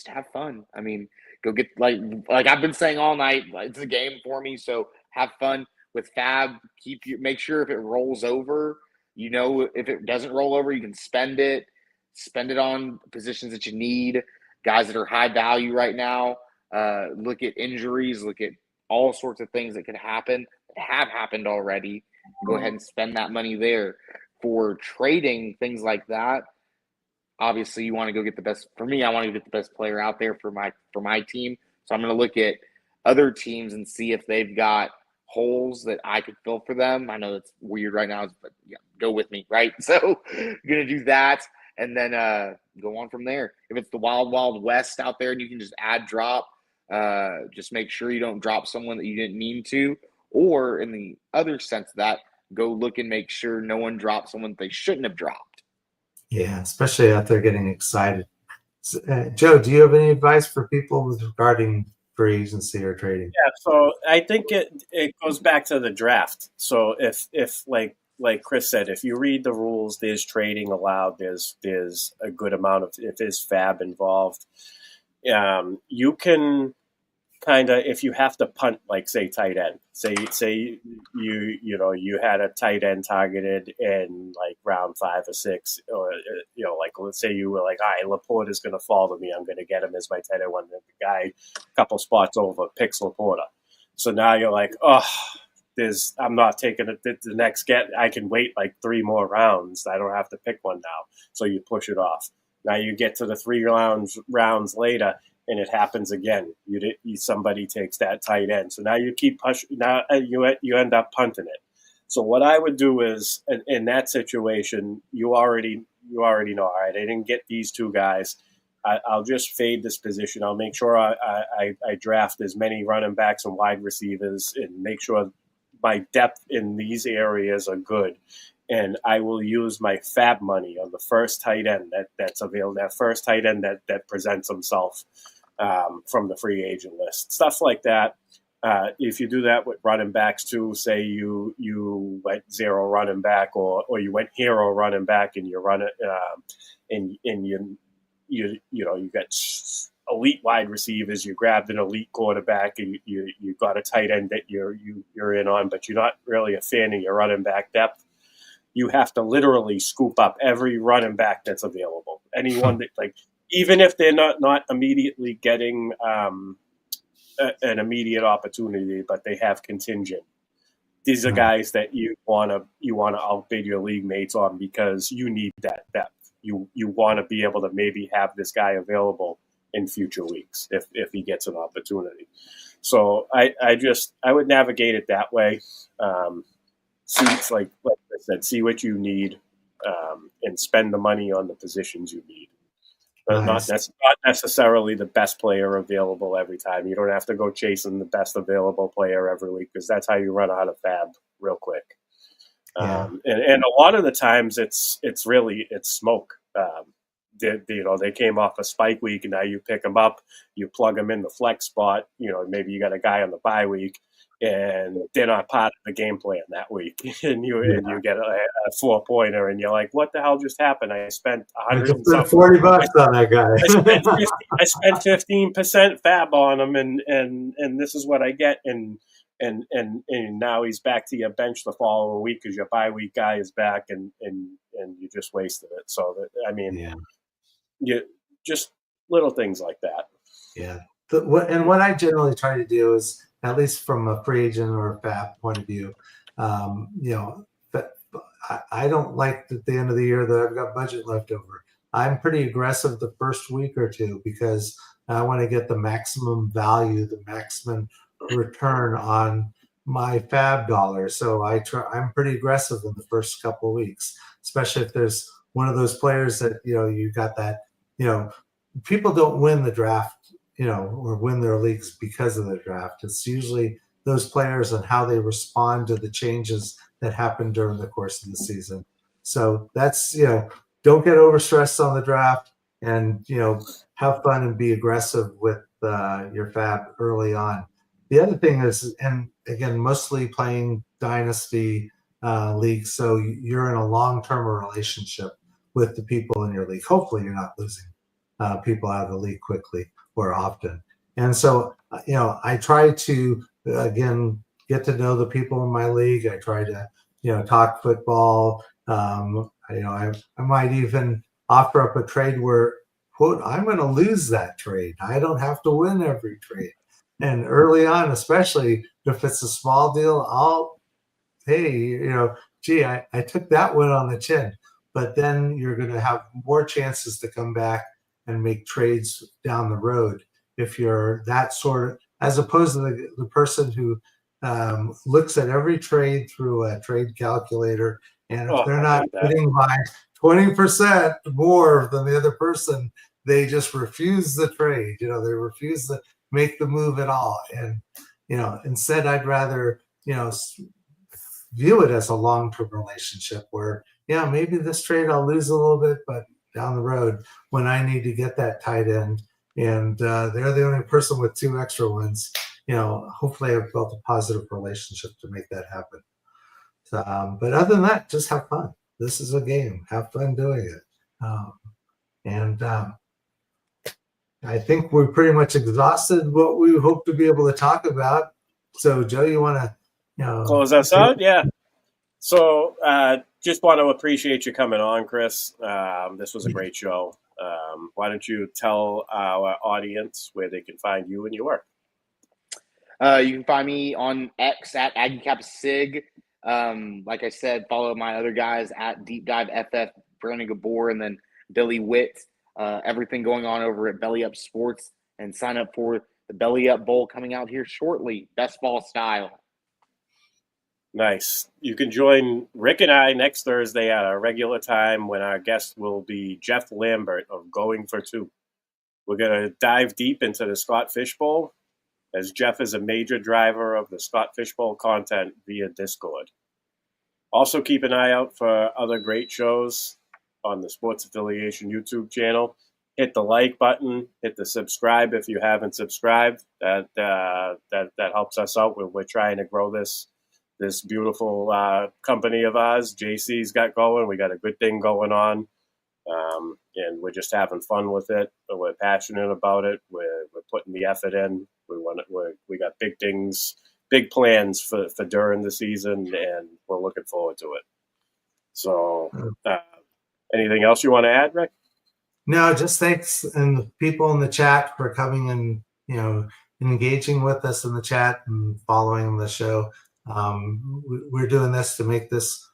have fun. I mean, go get like I've been saying all night. It's a game for me, so have fun with Fab. Make sure if it rolls over, if it doesn't roll over, you can spend it. Spend it on positions that you need, guys that are high value right now. Look at injuries. Look at all sorts of things that could happen, that have happened already. Go ahead and spend that money there. For trading, things like that, obviously you want to go get the best. For me, I want to get the best player out there for my team. So I'm going to look at other teams and see if they've got holes that I could fill for them. I know it's weird right now, but yeah, go with me, right? So I'm going to do that and then go on from there. If it's the wild, wild west out there and you can just add drop, just make sure you don't drop someone that you didn't mean to. Or in the other sense of that, go look and make sure no one drops someone they shouldn't have dropped. Yeah, especially out there getting excited. Joe, do you have any advice for people regarding free agency or trading? Yeah, so I think it goes back to the draft. So if like Chris said, if you read the rules, there's trading allowed. There's a good amount of, if there's Fab involved. You can kind of, if you have to punt, like say tight end, say you had a tight end targeted in like round 5 or 6, or like let's say you were like, all right, Laporta is going to fall to me, I'm going to get him as my tight end. When the guy a couple spots over picks Laporta, so now you're like, I'm not taking the next get. I can wait like 3 more rounds. I don't have to pick one now. So you push it off. Now you get to the 3 rounds later, and it happens again. Somebody takes that tight end. So now you keep pushing. Now you end up punting it. So what I would do is, in that situation, you already know. All right, I didn't get these 2 guys. I'll just fade this position. I'll make sure I draft as many running backs and wide receivers, and make sure my depth in these areas are good. And I will use my Fab money on the first tight end that's available, that first tight end that presents himself from the free agent list. Stuff like that. If you do that with running backs too, say you went 0 running back, or you went hero running back, and you run it, and you got elite wide receivers, you grabbed an elite quarterback, and you got a tight end that you're in on, but you're not really a fan of your running back depth. You have to literally scoop up every running back that's available. Anyone that, like, even if they're not immediately getting an immediate opportunity, but they have contingent. These are guys that you want to outbid your league mates on, because you need that depth. You want to be able to maybe have this guy available in future weeks if he gets an opportunity. So I would navigate it that way. See, like I said, see what you need, and spend the money on the positions you need. But Nice. not necessarily the best player available every time. You don't have to go chasing the best available player every week, because that's how you run out of Fab real quick. And a lot of the times it's smoke. They came off a spike week, and now you pick them up, you plug them in the flex spot. Maybe you got a guy on the bye week, and they're not part of the game plan that week, and you get a 4-pointer, and you're like, what the hell just happened? I spent $100 and something. $40 on that guy. I spent 15% fab on him, and this is what I get, and now he's back to your bench the following week because your bye week guy is back, and you just wasted it. So you just little things like that. Yeah. What I generally try to do is, at least from a free agent or a fab point of view, but I don't like at the end of the year that I've got budget left over. I'm pretty aggressive the first week or two because I want to get the maximum value, the maximum return on my fab dollars. So I'm pretty aggressive in the first couple of weeks, especially if there's one of those players that, you got that, people don't win the draft, or win their leagues because of the draft. It's usually those players and how they respond to the changes that happen during the course of the season. So that's, don't get overstressed on the draft, and, have fun and be aggressive with your fab early on. The other thing is, and again, mostly playing dynasty leagues, so you're in a long-term relationship with the people in your league. Hopefully you're not losing people out of the league quickly or often. And so, I try to, again, get to know the people in my league. I try to, talk football. I might even offer up a trade where, quote, I'm going to lose that trade. I don't have to win every trade. And early on, especially if it's a small deal, gee, I took that one on the chin. But then you're going to have more chances to come back and make trades down the road if you're that sort of, as opposed to the person who looks at every trade through a trade calculator, and if they're not winning by 20% more than the other person, they just refuse the trade. They refuse to make the move at all. And instead, I'd rather view it as a long-term relationship where, maybe this trade I'll lose a little bit, but down the road when I need to get that tight end, and they're the only person with 2 extra ones, hopefully I've built a positive relationship to make that happen. So, but other than that, just have fun. This is a game. Have fun doing it. I think we're pretty much exhausted what we hope to be able to talk about. So, Joe, you want to close us out? Yeah. So just want to appreciate you coming on, Chris. This was a great show. Why don't you tell our audience where they can find you and your work? You can find me on X at AggieCapSig. Like I said, follow my other guys at Deep Dive FF, Brandon Gabor, and then Billy Witt. Everything going on over at Belly Up Sports, and sign up for the Belly Up Bowl coming out here shortly, best ball style. Nice. You can join Rick and I next Thursday at our regular time when our guest will be Jeff Lambert of Going for Two. We're going to dive deep into the Scott Fish Bowl, as Jeff is a major driver of the Scott Fish Bowl content via Discord. Also keep an eye out for other great shows on the Sports Affiliation YouTube channel. Hit the like button, hit the subscribe if you haven't subscribed. That helps us out. We're trying to grow this beautiful company of ours. JC's got going. We got a good thing going on, and we're just having fun with it. We're passionate about it. We're putting the effort in. We got big things, big plans for during the season, and we're looking forward to it. So, anything else you want to add, Rick? No, just thanks and the people in the chat for coming and engaging with us in the chat and following the show. We're doing this to make this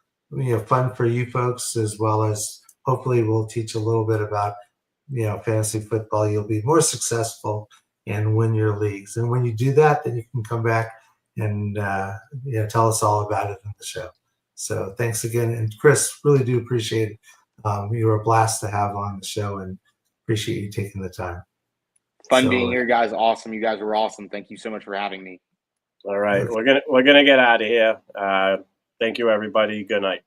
fun for you folks, as well as hopefully we'll teach a little bit about fantasy football. You'll be more successful and win your leagues, and when you do that, then you can come back and tell us all about it in the show. So thanks again, and Chris, really do appreciate it. You were a blast to have on the show, and appreciate you taking the time. Fun being here, guys. Awesome. You guys were awesome. Thank you so much for having me. All right. We're gonna get out of here. Thank you, everybody. Good night.